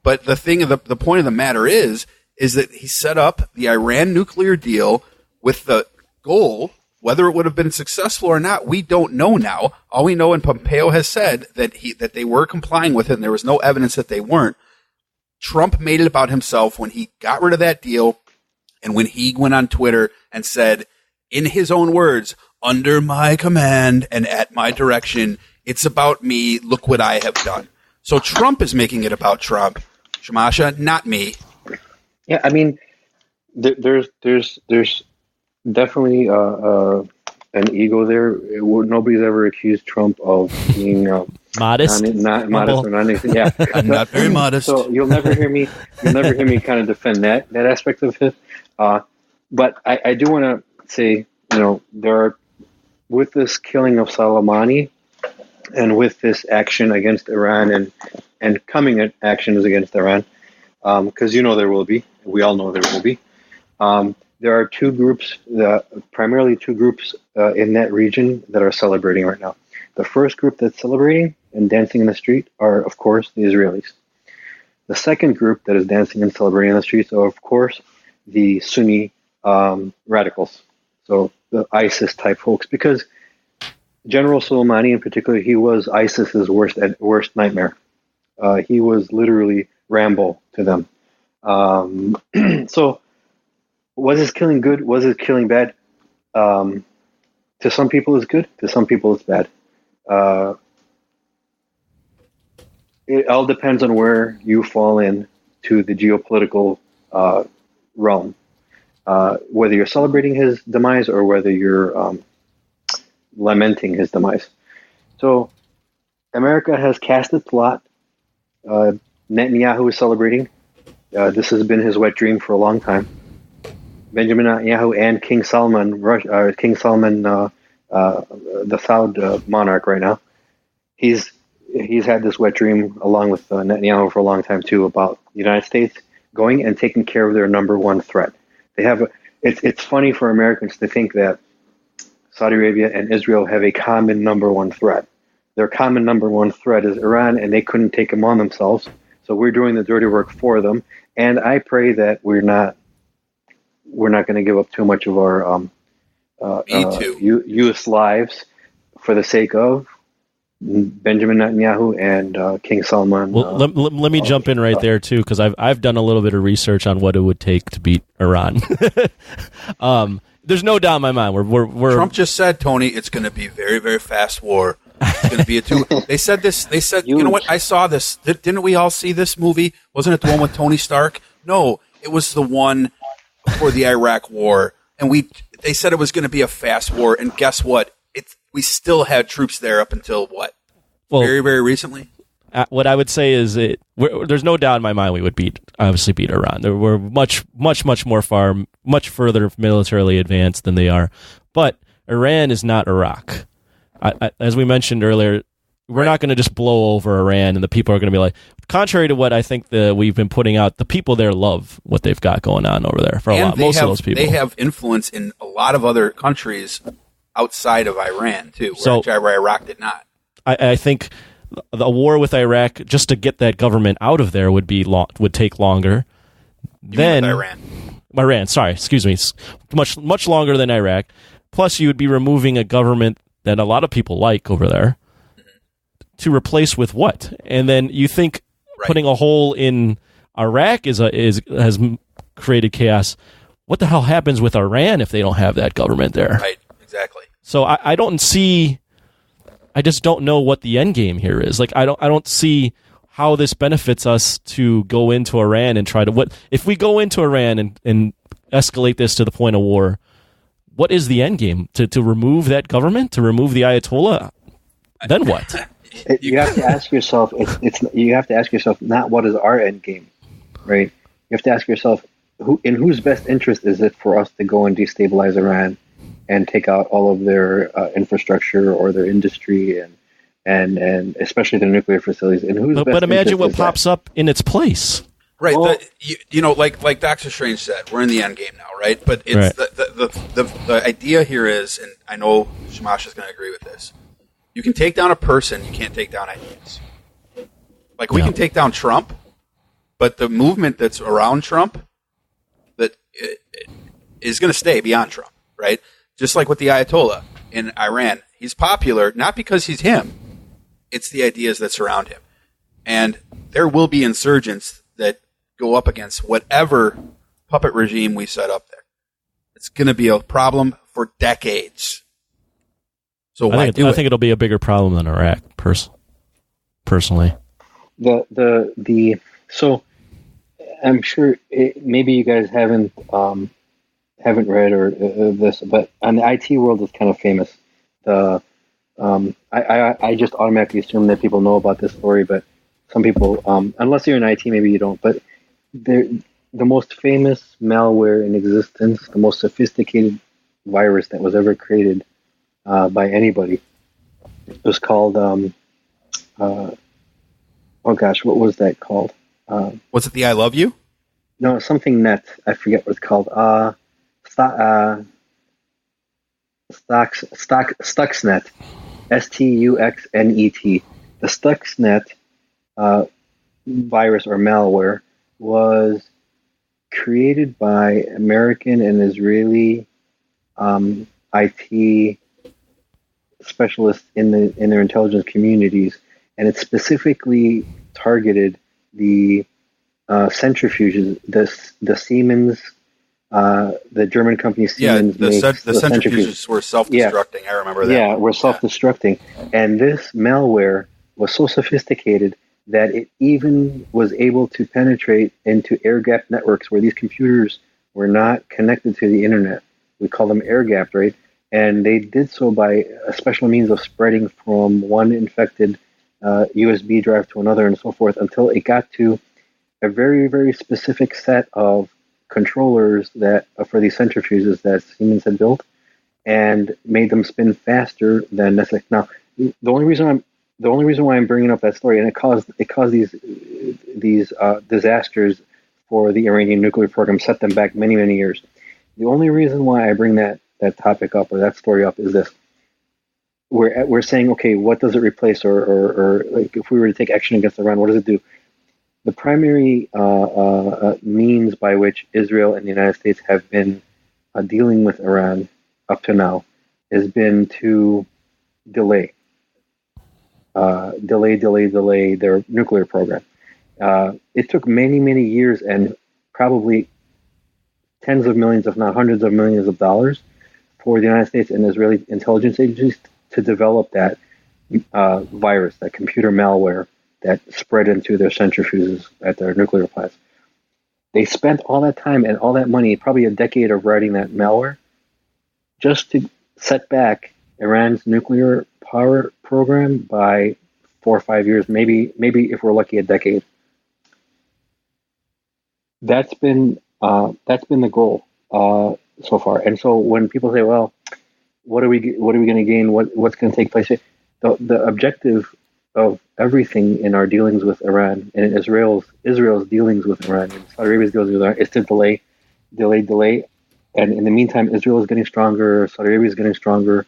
But the point of the matter is that he set up the Iran nuclear deal with the goal. Whether it would have been successful or not, we don't know now. All we know, and Pompeo has said that they were complying with it, and there was no evidence that they weren't. Trump made it about himself when he got rid of that deal, and when he went on Twitter and said, in his own words, "Under my command and at my direction, it's about me. Look what I have done." So Trump is making it about Trump, Shamasha, not me. Yeah, I mean, there's definitely an ego there. Nobody's ever accused Trump of being modest, not modest or not anything. Yeah, I'm not very modest. So you'll never hear me kind of defend that aspect of it. but I do want to say, there are, with this killing of Soleimani and with this action against Iran and coming actions against Iran, because there will be, we all know there will be. There are two groups, primarily two groups in that region that are celebrating right now. The first group that's celebrating and dancing in the street are, of course, the Israelis. The second group that is dancing and celebrating in the streets are, of course, the Sunni radicals. So the ISIS-type folks, because General Soleimani in particular, he was ISIS's worst nightmare. He was literally Rambo to them. So was his killing good? Was his killing bad? To some people it's good. To some people it's bad. It all depends on where you fall in to the geopolitical realm. Whether you're celebrating his demise or whether you're lamenting his demise. So America has cast its lot. Netanyahu is celebrating. This has been his wet dream for a long time. Benjamin Netanyahu and King Salman, the Saud monarch right now, he's had this wet dream along with Netanyahu for a long time too about the United States going and taking care of their number one threat. They have it's funny for Americans to think that Saudi Arabia and Israel have a common number one threat. Their common number one threat is Iran, and they couldn't take them on themselves. So we're doing the dirty work for them. And I pray that we're not going to give up too much of our U.S. lives for the sake of Benjamin Netanyahu and King Salman. Well, let me jump in right there too, because I've done a little bit of research on what it would take to beat Iran. There's no doubt in my mind. We're Trump just said, Tony, it's going to be a very, very fast war. It's going to be a two. They said this. They said, you know what? I saw this. Didn't we all see this movie? Wasn't it the one with Tony Stark? No, it was the one for the Iraq War. And they said it was going to be a fast war. And guess what? We still had troops there up until what? Well, very, very recently. What I would say is there's no doubt in my mind we would obviously beat Iran. We're much further militarily advanced than they are. But Iran is not Iraq. As we mentioned earlier, we're not going to just blow over Iran and the people are going to be like, contrary to what I think we've been putting out, the people there love what they've got going on over there for a lot. Most of those people. They have influence in a lot of other countries outside of Iran, too, where Iraq did not. I think the war with Iraq, just to get that government out of there, would take longer. Iran, sorry, excuse me, much longer than Iraq. Plus, you would be removing a government that a lot of people like over there to replace with what? And then you think putting a hole in Iraq has created chaos. What the hell happens with Iran if they don't have that government there? Right, exactly. So I don't see. I just don't know what the end game here is. Like I don't see how this benefits us to go into Iran and try to if we go into Iran and escalate this to the point of war. What is the end game? To remove that government? To remove the Ayatollah? Then what? You have to ask yourself. You have to ask yourself not what is our end game, right? You have to ask yourself in whose best interest is it for us to go and destabilize Iran and take out all of their infrastructure or their industry and especially their nuclear facilities. In whose but imagine what pops up in its place. Right, well, like Doctor Strange said, we're in the end game now, right? But it's the idea here is, and I know Shamasha is going to agree with this. You can take down a person, you can't take down ideas. Like we can take down Trump, but the movement that's around Trump that is going to stay beyond Trump, right? Just like with the Ayatollah in Iran, he's popular not because he's him; it's the ideas that surround him, and there will be insurgents that go up against whatever puppet regime we set up there. It's going to be a problem for decades. So I think it'll be a bigger problem than Iraq, personally. So I'm sure maybe you guys haven't read or this, but on the IT world, it's kind of famous. I just automatically assume that people know about this story, but some people, unless you're in IT, maybe you don't. But the most famous malware in existence, the most sophisticated virus that was ever created by anybody. It was called, oh gosh, what was that called? Was it the I Love You? No, something net. I forget what it's called. Stuxnet. Stuxnet. The Stuxnet virus or malware was created by American and Israeli IT specialists in their intelligence communities, and it specifically targeted the centrifuges, the Siemens, the German company Siemens. Yeah, the centrifuges were self-destructing. Yeah. I remember that. Yeah, were self-destructing, and this malware was so sophisticated that it even was able to penetrate into air-gapped networks where these computers were not connected to the internet. We call them air-gapped, right? And they did so by a special means of spreading from one infected USB drive to another and so forth until it got to a very, very specific set of controllers that for these centrifuges that Siemens had built and made them spin faster than necessary. Now, the only reason why I'm bringing up that story, and it caused these disasters for the Iranian nuclear program, set them back many, many years. The only reason why I bring that topic up or that story up is this: we're saying, okay, what does it replace, or like if we were to take action against Iran, what does it do? The primary means by which Israel and the United States have been dealing with Iran up to now has been to delay their nuclear program. It took many, many years and probably tens of millions, if not hundreds of millions of dollars for the United States and Israeli intelligence agencies to develop that virus, that computer malware that spread into their centrifuges at their nuclear plants. They spent all that time and all that money, probably a decade of writing that malware, just to set back Iran's nuclear power program by 4 or 5 years, maybe if we're lucky, a decade. That's been the goal so far. And so when people say, "Well, what are we going to gain? What's going to take place?" The objective of everything in our dealings with Iran and in Israel's dealings with Iran and Saudi Arabia's dealings with Iran is to delay. And in the meantime, Israel is getting stronger. Saudi Arabia is getting stronger.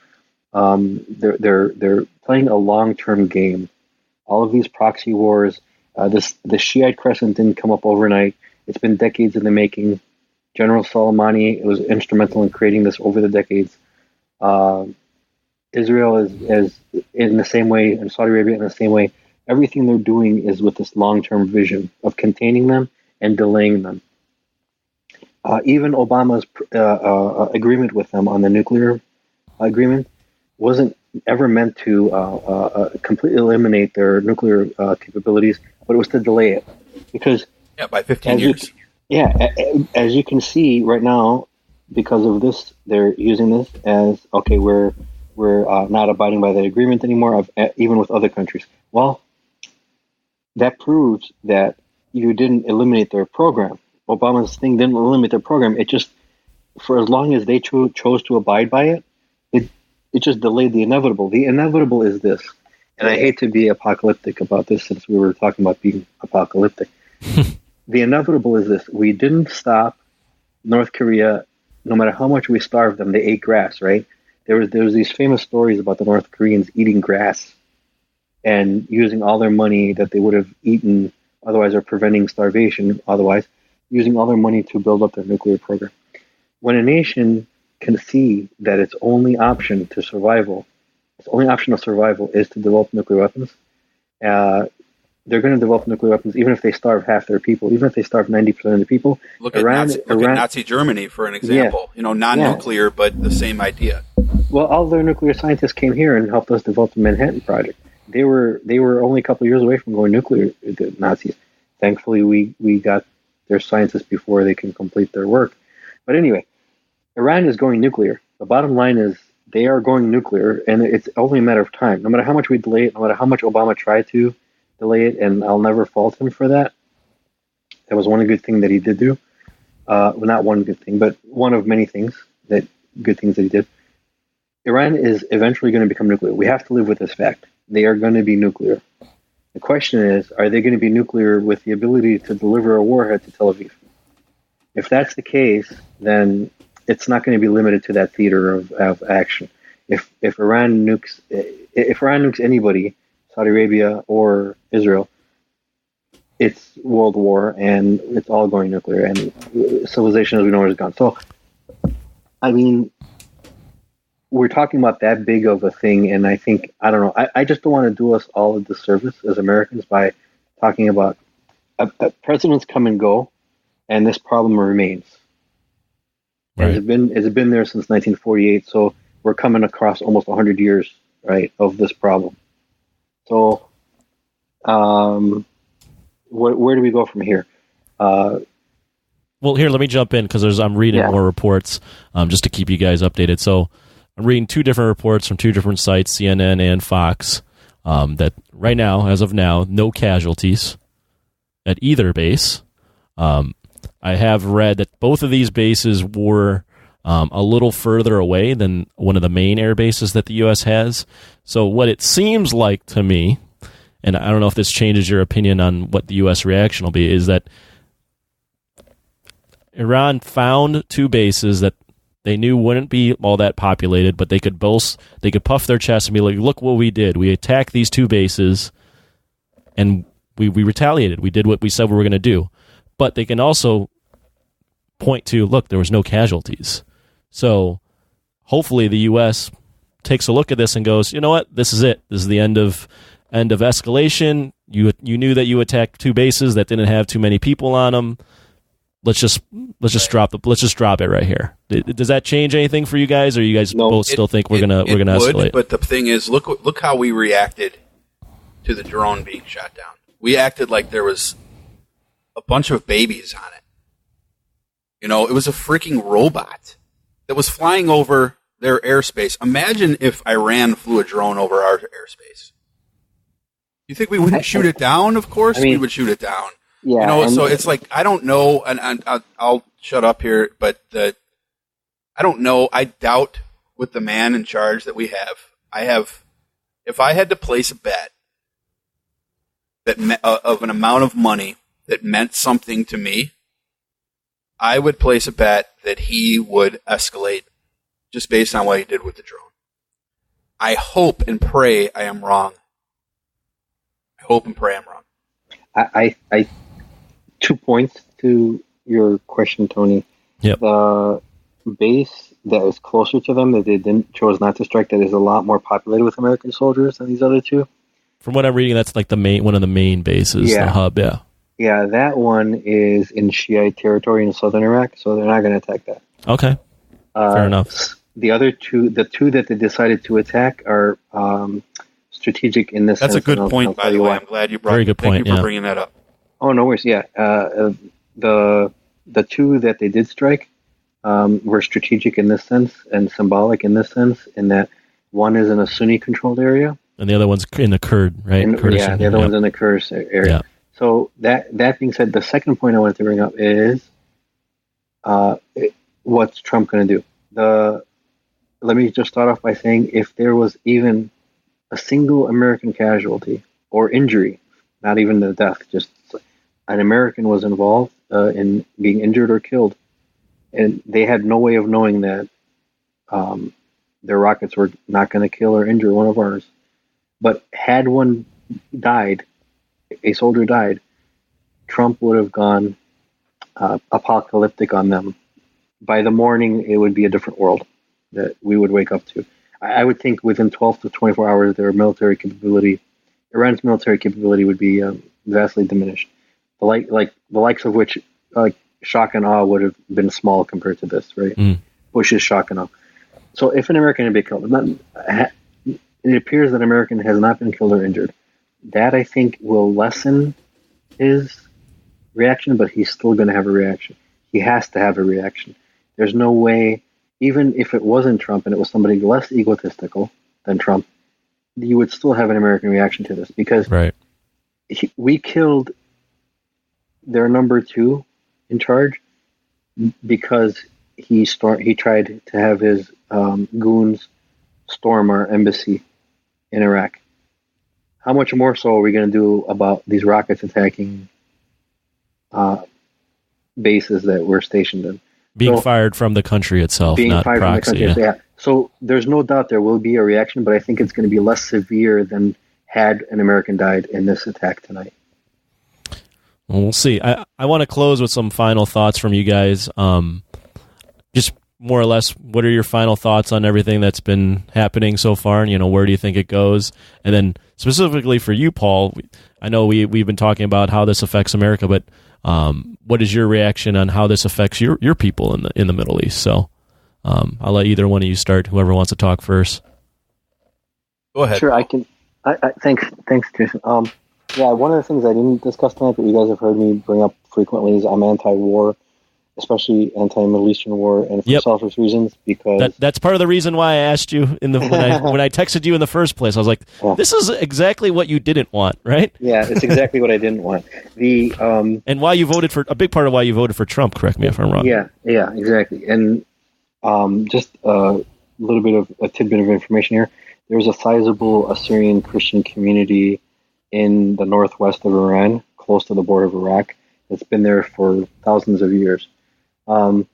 They're playing a long-term game. All of these proxy wars, the Shiite crescent didn't come up overnight. It's been decades in the making. General Soleimani was instrumental in creating this over the decades. Israel is in the same way, and Saudi Arabia in the same way. Everything they're doing is with this long-term vision of containing them and delaying them. Even Obama's agreement with them on the nuclear agreement wasn't ever meant to completely eliminate their nuclear capabilities, but it was to delay it. Because by 15 years. As you can see right now, because of this, they're using this as, okay, we're not abiding by the agreement anymore, even with other countries. Well, that proves that you didn't eliminate their program. Obama's thing didn't eliminate their program. It just, for as long as they chose to abide by it, it just delayed the inevitable. The inevitable is this, and I hate to be apocalyptic about this since we were talking about being apocalyptic. The inevitable is this: we didn't stop North Korea, no matter how much we starved them. They ate grass, right? There was these famous stories about the North Koreans eating grass and using all their money that they would have eaten otherwise, or preventing starvation otherwise, using all their money to build up their nuclear program. When a nation can see that its only option of survival is to develop nuclear weapons, they're going to develop nuclear weapons even if they starve half their people, even if they starve 90% of the people. Look at Nazi Germany for an example. Yeah. Non-nuclear, but the same idea. Well, all their nuclear scientists came here and helped us develop the Manhattan Project. They were only a couple of years away from going nuclear, the Nazis. Thankfully, we got their scientists before they can complete their work. But anyway, Iran is going nuclear. The bottom line is they are going nuclear, and it's only a matter of time. No matter how much we delay it, no matter how much Obama tried to delay it, and I'll never fault him for that. That was one good thing that he did do. not one good thing, but one of many good things that he did. Iran is eventually going to become nuclear. We have to live with this fact. They are going to be nuclear. The question is, are they going to be nuclear with the ability to deliver a warhead to Tel Aviv? If that's the case, then it's not going to be limited to that theater of action. If Iran nukes anybody, Saudi Arabia or Israel, it's world war and it's all going nuclear, and civilization as we know it is gone. So, I mean, we're talking about that big of a thing, and I don't know. I just don't want to do us all a disservice as Americans by talking about presidents come and go, and this problem remains. Right. It's been there since 1948, so we're coming across almost 100 years, right, of this problem. So, where do we go from here? Well, here, let me jump in because I'm reading more reports just to keep you guys updated. So I'm reading two different reports from two different sites, CNN and Fox, that right now, as of now, no casualties at either base. I have read that both of these bases were a little further away than one of the main air bases that the U.S. has. So what it seems like to me, and I don't know if this changes your opinion on what the U.S. reaction will be, is that Iran found two bases that they knew wouldn't be all that populated, but they could puff their chest and be like, look what we did. We attacked these two bases, and we retaliated. We did what we said we were going to do. But they can also point to, look, there was no casualties. So hopefully the U.S. takes a look at this and goes, you know what, this is it. This is the end of escalation. You knew that you attacked two bases that didn't have too many people on them. Let's just drop it right here. Does that change anything for you guys, or you guys both still think we're gonna escalate? But the thing is, look how we reacted to the drone being shot down. We acted like there was a bunch of babies on it. You know, it was a freaking robot that was flying over their airspace. Imagine if Iran flew a drone over our airspace. You think we wouldn't shoot it down? Of course, we would shoot it down. Yeah, you know, so it's like, I don't know, and I'll shut up here, but I don't know. I doubt with the man in charge that we have. If I had to place a bet that of an amount of money that meant something to me, I would place a bet that he would escalate just based on what he did with the drone. I hope and pray I am wrong. I 2 points to your question, Tony. Yep. The base that was closer to them that they chose not to strike, that is a lot more populated with American soldiers than these other two. From what I'm reading, that's like one of the main bases, the hub. Yeah. Yeah, that one is in Shiite territory in southern Iraq, so they're not going to attack that. Okay. Fair enough. The other two, the two that they decided to attack, are strategic in this sense. That's a good point, by the way. I'm glad you brought it up. Thank you for bringing that up. Oh, no worries. Yeah. The two that they did strike were strategic in this sense and symbolic in this sense, in that one is in a Sunni-controlled area. And the other one's in the Kurd, right? The other one's in the Kurdish area. Yeah. So that being said, the second point I wanted to bring up is what's Trump going to do? Let me just start off by saying, if there was even a single American casualty or injury, not even the death, just an American was involved in being injured or killed, and they had no way of knowing that their rockets were not going to kill or injure one of ours. But had one died, a soldier died, Trump would have gone apocalyptic on them. By the morning, it would be a different world that we would wake up to. I would think within 12 to 24 hours, Iran's military capability would be vastly diminished. The likes of which, like, shock and awe would have been small compared to this, right? Bush's shock and awe. So if an American had been killed, it appears that an American has not been killed or injured. That, I think, will lessen his reaction, but he's still going to have a reaction. He has to have a reaction. There's no way, even if it wasn't Trump and it was somebody less egotistical than Trump, you would still have an American reaction to this, because we killed their number two in charge because he tried to have his goons storm our embassy in Iraq. How much more so are we going to do about these rockets attacking bases that we're stationed in? Being fired from the country itself, not proxy. Yeah. So there's no doubt there will be a reaction, but I think it's going to be less severe than had an American died in this attack tonight. Well, we'll see. I want to close with some final thoughts from you guys. Just more or less, what are your final thoughts on everything that's been happening so far? And, where do you think it goes? And then specifically for you, Paul, I know we've been talking about how this affects America, but what is your reaction on how this affects your people in the Middle East? So I'll let either one of you start, whoever wants to talk first. Go ahead. Sure, I can. Thanks, Jason. One of the things I didn't discuss tonight, but you guys have heard me bring up frequently, is I'm anti-war, especially anti-Middle Eastern war, and for selfish reasons. Because that's part of the reason why I asked you when I texted you in the first place. I was like, "This is exactly what you didn't want, right?" Yeah, it's exactly what I didn't want. And why you voted for a big part of why you voted for Trump. Correct me if I'm wrong. Yeah, exactly. And just a little bit of a tidbit of information here. There's a sizable Assyrian Christian community in the northwest of Iran, close to the border of Iraq. It's been there for thousands of years. They're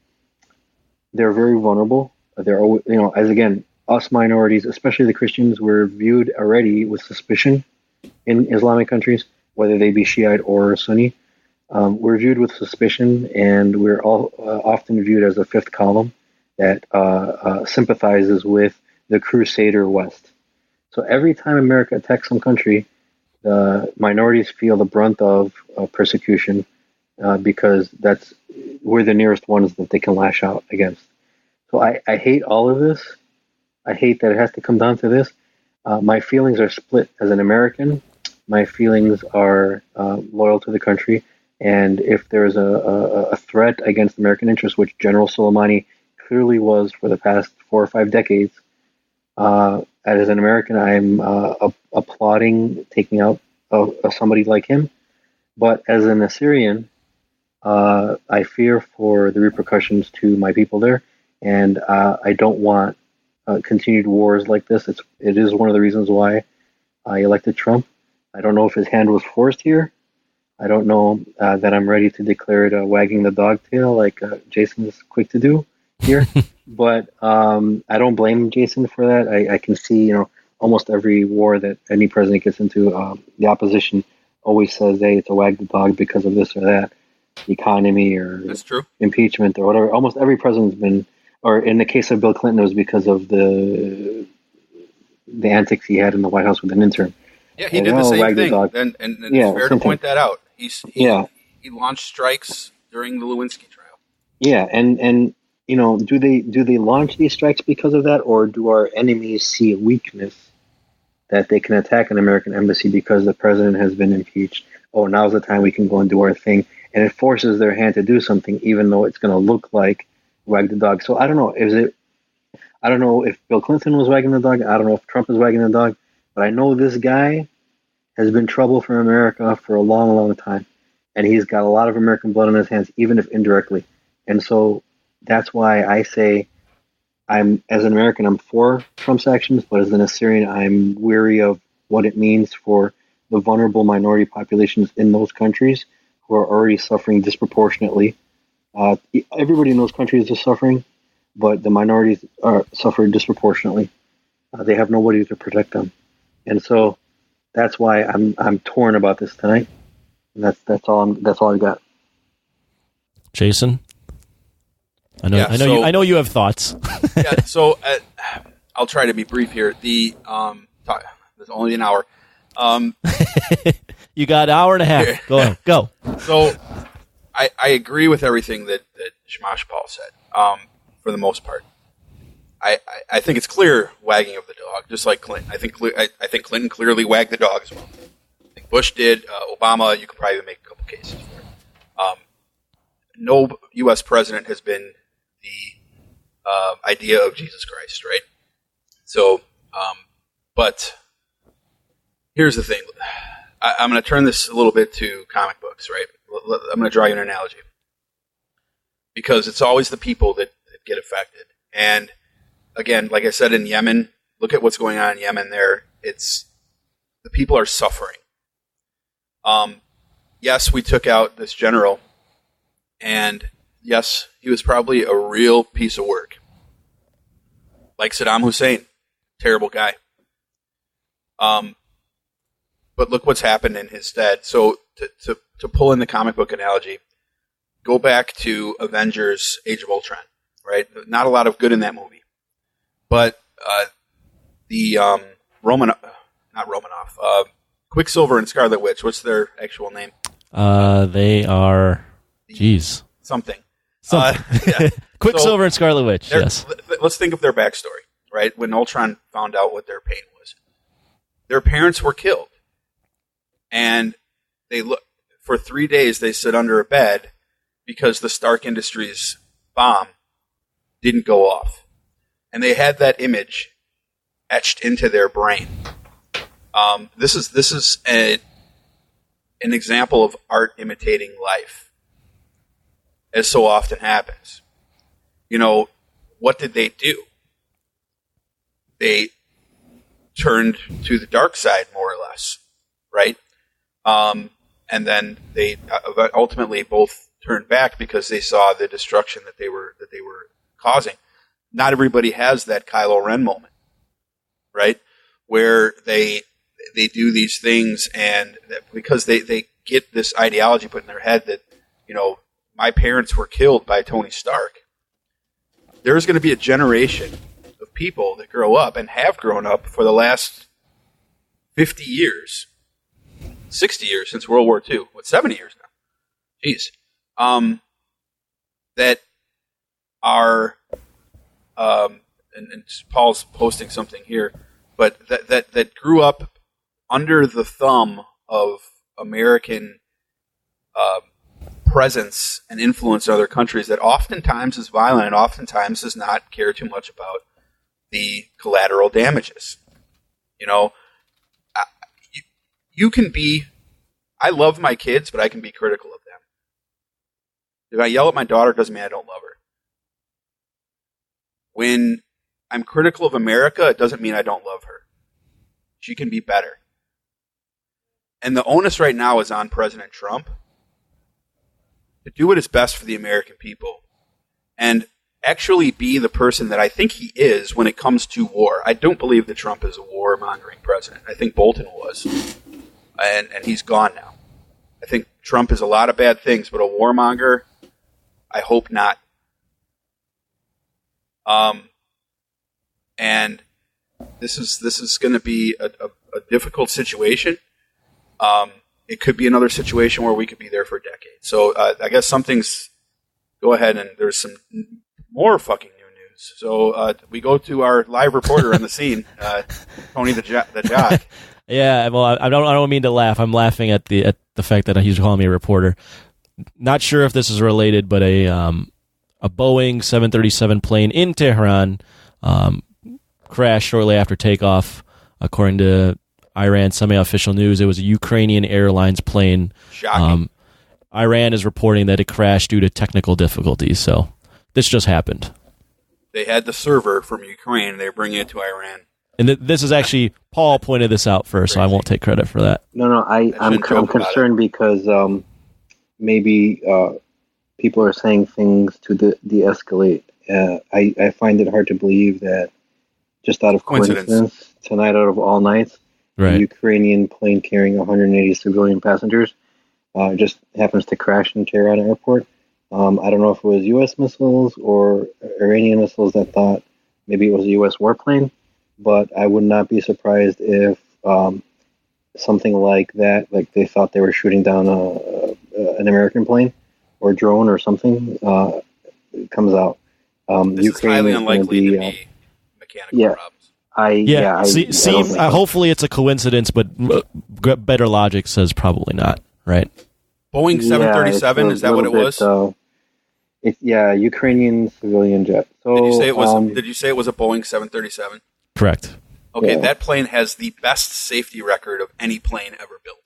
very vulnerable. They're always, as again, us minorities, especially the Christians, were viewed already with suspicion in Islamic countries, whether they be Shiite or Sunni. We're viewed with suspicion, and we're all often viewed as a fifth column that sympathizes with the Crusader West. So every time America attacks some country, the minorities feel the brunt of persecution because we're the nearest ones that they can lash out against. So I hate all of this. I hate that it has to come down to this. My feelings are split as an American. My feelings are loyal to the country. And if there's a threat against American interests, which General Soleimani clearly was for the past 4 or 5 decades, as an American, I'm applauding taking out somebody like him. But as an Assyrian, I fear for the repercussions to my people there, and I don't want continued wars like this. It is one of the reasons why I elected Trump. I don't know if his hand was forced here. I don't know that I'm ready to declare it wagging the dog tail like Jason is quick to do here. But I don't blame Jason for that. I can see, almost every war that any president gets into, the opposition always says, hey, it's a wag the dog because of this or that, the economy or That's true. impeachment or whatever. Almost every president's been, or in the case of Bill Clinton, it was because of the antics he had in the White House with an intern. Yeah, he did the same thing, and it's fair to point that out. He launched strikes during the Lewinsky trial. Yeah, and do they launch these strikes because of that, or do our enemies see a weakness that they can attack an American embassy because the president has been impeached? Oh, now's the time we can go and do our thing, and it forces their hand to do something, even though it's going to look like wag the dog. So I don't know. I don't know if Bill Clinton was wagging the dog. I don't know if Trump is wagging the dog. But I know this guy has been trouble for America for a long, long time. And he's got a lot of American blood on his hands, even if indirectly. And so that's why I say as an American, I'm for Trump's actions, but as an Assyrian, I'm weary of what it means for the vulnerable minority populations in those countries who are already suffering disproportionately. Everybody in those countries is suffering, but the minorities suffer disproportionately. They have nobody to protect them. And so that's why I'm torn about this tonight. And that's all I got. Jason, I know you have thoughts. Yeah, so I'll try to be brief here. There's only an hour. You got an hour and a half. Go on, go. So I agree with everything that Shamasha Paul said. For the most part. I think it's clear wagging of the dog, just like Clinton. I think Clinton clearly wagged the dog as well. I think Bush did. Obama, you could probably make a couple cases for it. No U.S. president has been the idea of Jesus Christ, right? So, but here's the thing. I'm going to turn this a little bit to comic books, right? I'm going to draw you an analogy. because it's always the people that get affected. And again, like I said, in Yemen, look at what's going on in Yemen there. The people are suffering. Yes, we took out this general, and yes, he was probably a real piece of work. Like Saddam Hussein, terrible guy. But look what's happened in his stead. So to pull in the comic book analogy, go back to Avengers: Age of Ultron, right? Not a lot of good in that movie, but the Quicksilver and Scarlet Witch. What's their actual name? They are, something. Yeah. Quicksilver and Scarlet Witch. Yes. Let's think of their backstory, right? When Ultron found out what their pain was, their parents were killed, and for 3 days they sit under a bed because the Stark Industries bomb didn't go off, and they had that image etched into their brain. This is an example of art imitating life, as so often happens. What did they do? They turned to the dark side, more or less, right? And then they ultimately both turned back because they saw the destruction that they were causing. Not everybody has that Kylo Ren moment, right? Where they do these things, and because they get this ideology put in their head that, my parents were killed by Tony Stark. There's going to be a generation of people that grow up and have grown up for the last 50 years, 60 years since World War II. 70 years now? Jeez. That are, and Paul's posting something here, but that grew up under the thumb of American presence and influence in other countries that oftentimes is violent and oftentimes does not care too much about the collateral damages. You can be, I love my kids, but I can be critical of them. If I yell at my daughter, it doesn't mean I don't love her. When I'm critical of America, it doesn't mean I don't love her. She can be better. And the onus right now is on President Trump to do what is best for the American people and actually be the person that I think he is when it comes to war. I don't believe that Trump is a warmongering president. I think Bolton was, and he's gone now. I think Trump is a lot of bad things, but a warmonger, I hope not. And this is going to be a difficult situation. It could be another situation where we could be there for a decade. So I guess something's. Go ahead, and there's some more fucking new news. So we go to our live reporter on the scene, Tony the Jock. Yeah, well, I don't mean to laugh. I'm laughing at the fact that he's calling me a reporter. Not sure if this is related, but a Boeing 737 plane in Tehran crashed shortly after takeoff, according to Iran semi-official news. It was a Ukrainian Airlines plane. Shocking. Iran is reporting that it crashed due to technical difficulties. So this just happened. They had the server from Ukraine. They're bringing it to Iran. And this is actually, Paul pointed this out first, so I won't take credit for that. No, I'm concerned because maybe people are saying things to de-escalate. I find it hard to believe that just out of coincidence, tonight out of all nights, right, a Ukrainian plane carrying 180 civilian passengers just happens to crash in Tehran airport. I don't know if it was U.S. missiles or Iranian missiles that thought maybe it was a U.S. warplane, but I would not be surprised if something like that, like they thought they were shooting down an American plane or drone or something, comes out. This Ukraine is highly is unlikely to be mechanical problems. Hopefully it's a coincidence, but better logic says probably not, right? Boeing 737, is that what it was? Ukrainian civilian jet. So, did you say it was a Boeing 737? Correct. Okay, that plane has the best safety record of any plane ever built.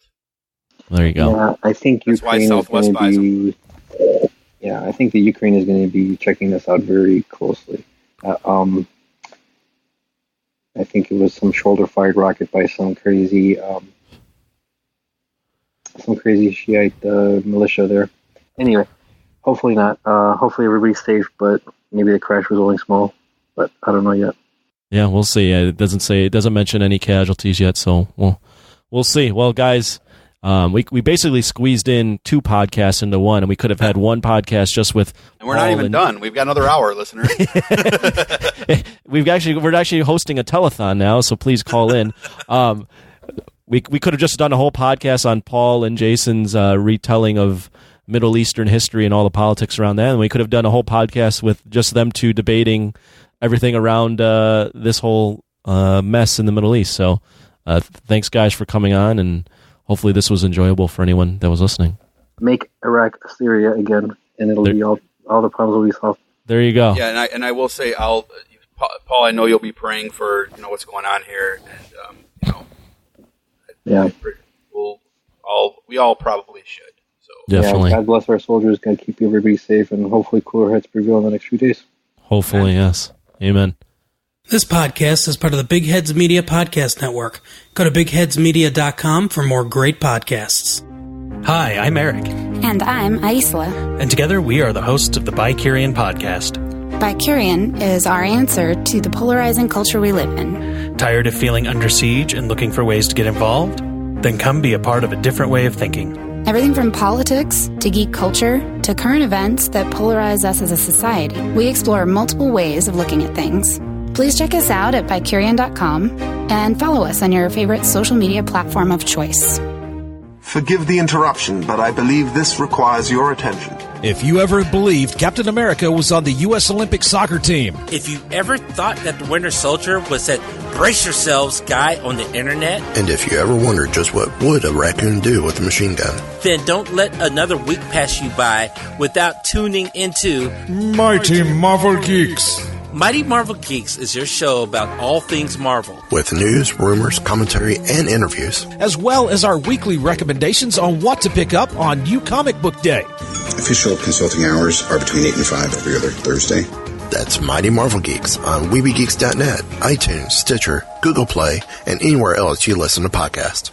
There you go. Yeah, I think that's Ukraine why Southwest buys them. Yeah, I think the Ukraine is going to be checking this out very closely. I think it was some shoulder-fired rocket by some crazy Shiite militia there. Anyway, hopefully not. Hopefully everybody's safe, but maybe the crash was only small. But I don't know yet. Yeah, we'll see. It doesn't mention any casualties yet, so we'll see. Well, guys, we basically squeezed in 2 podcasts into one, and we could have had one podcast just with. And we're not even done. We've got another hour, listener. We're actually hosting a telethon now, so please call in. We could have just done a whole podcast on Paul and Jason's retelling of Middle Eastern history and all the politics around that, and we could have done a whole podcast with just them 2 debating everything around this whole mess in the Middle East. So thanks, guys, for coming on, and hopefully this was enjoyable for anyone that was listening. Make Iraq Syria again, and it'll be all the problems will be solved. There you go. Yeah, and I will say, Paul, I know you'll be praying for what's going on here, and yeah, we all probably should. So definitely. Yeah, God bless our soldiers. God keep everybody safe, and hopefully cooler heads prevail in the next few days. Hopefully, yes. Amen. This podcast is part of the Big Heads Media Podcast Network. Go to bigheadsmedia.com for more great podcasts. Hi, I'm Eric. And I'm Aisla. And together we are the hosts of the Bicurian podcast. Bicurian is our answer to the polarizing culture we live in. Tired of feeling under siege and looking for ways to get involved? Then come be a part of a different way of thinking. Everything from politics to geek culture to current events that polarize us as a society. We explore multiple ways of looking at things. Please check us out at bicurian.com and follow us on your favorite social media platform of choice. Forgive the interruption, but I believe this requires your attention. If you ever believed Captain America was on the U.S. Olympic soccer team. If you ever thought that the Winter Soldier was that brace yourselves guy on the internet. And if you ever wondered just what would a raccoon do with a machine gun. Then don't let another week pass you by without tuning into Mighty Marvel Geeks. Mighty Marvel Geeks is your show about all things Marvel. With news, rumors, commentary, and interviews. As well as our weekly recommendations on what to pick up on New Comic Book Day. Official consulting hours are between 8 and 5 every other Thursday. That's Mighty Marvel Geeks on WeebieGeeks.net, iTunes, Stitcher, Google Play, and anywhere else you listen to podcasts.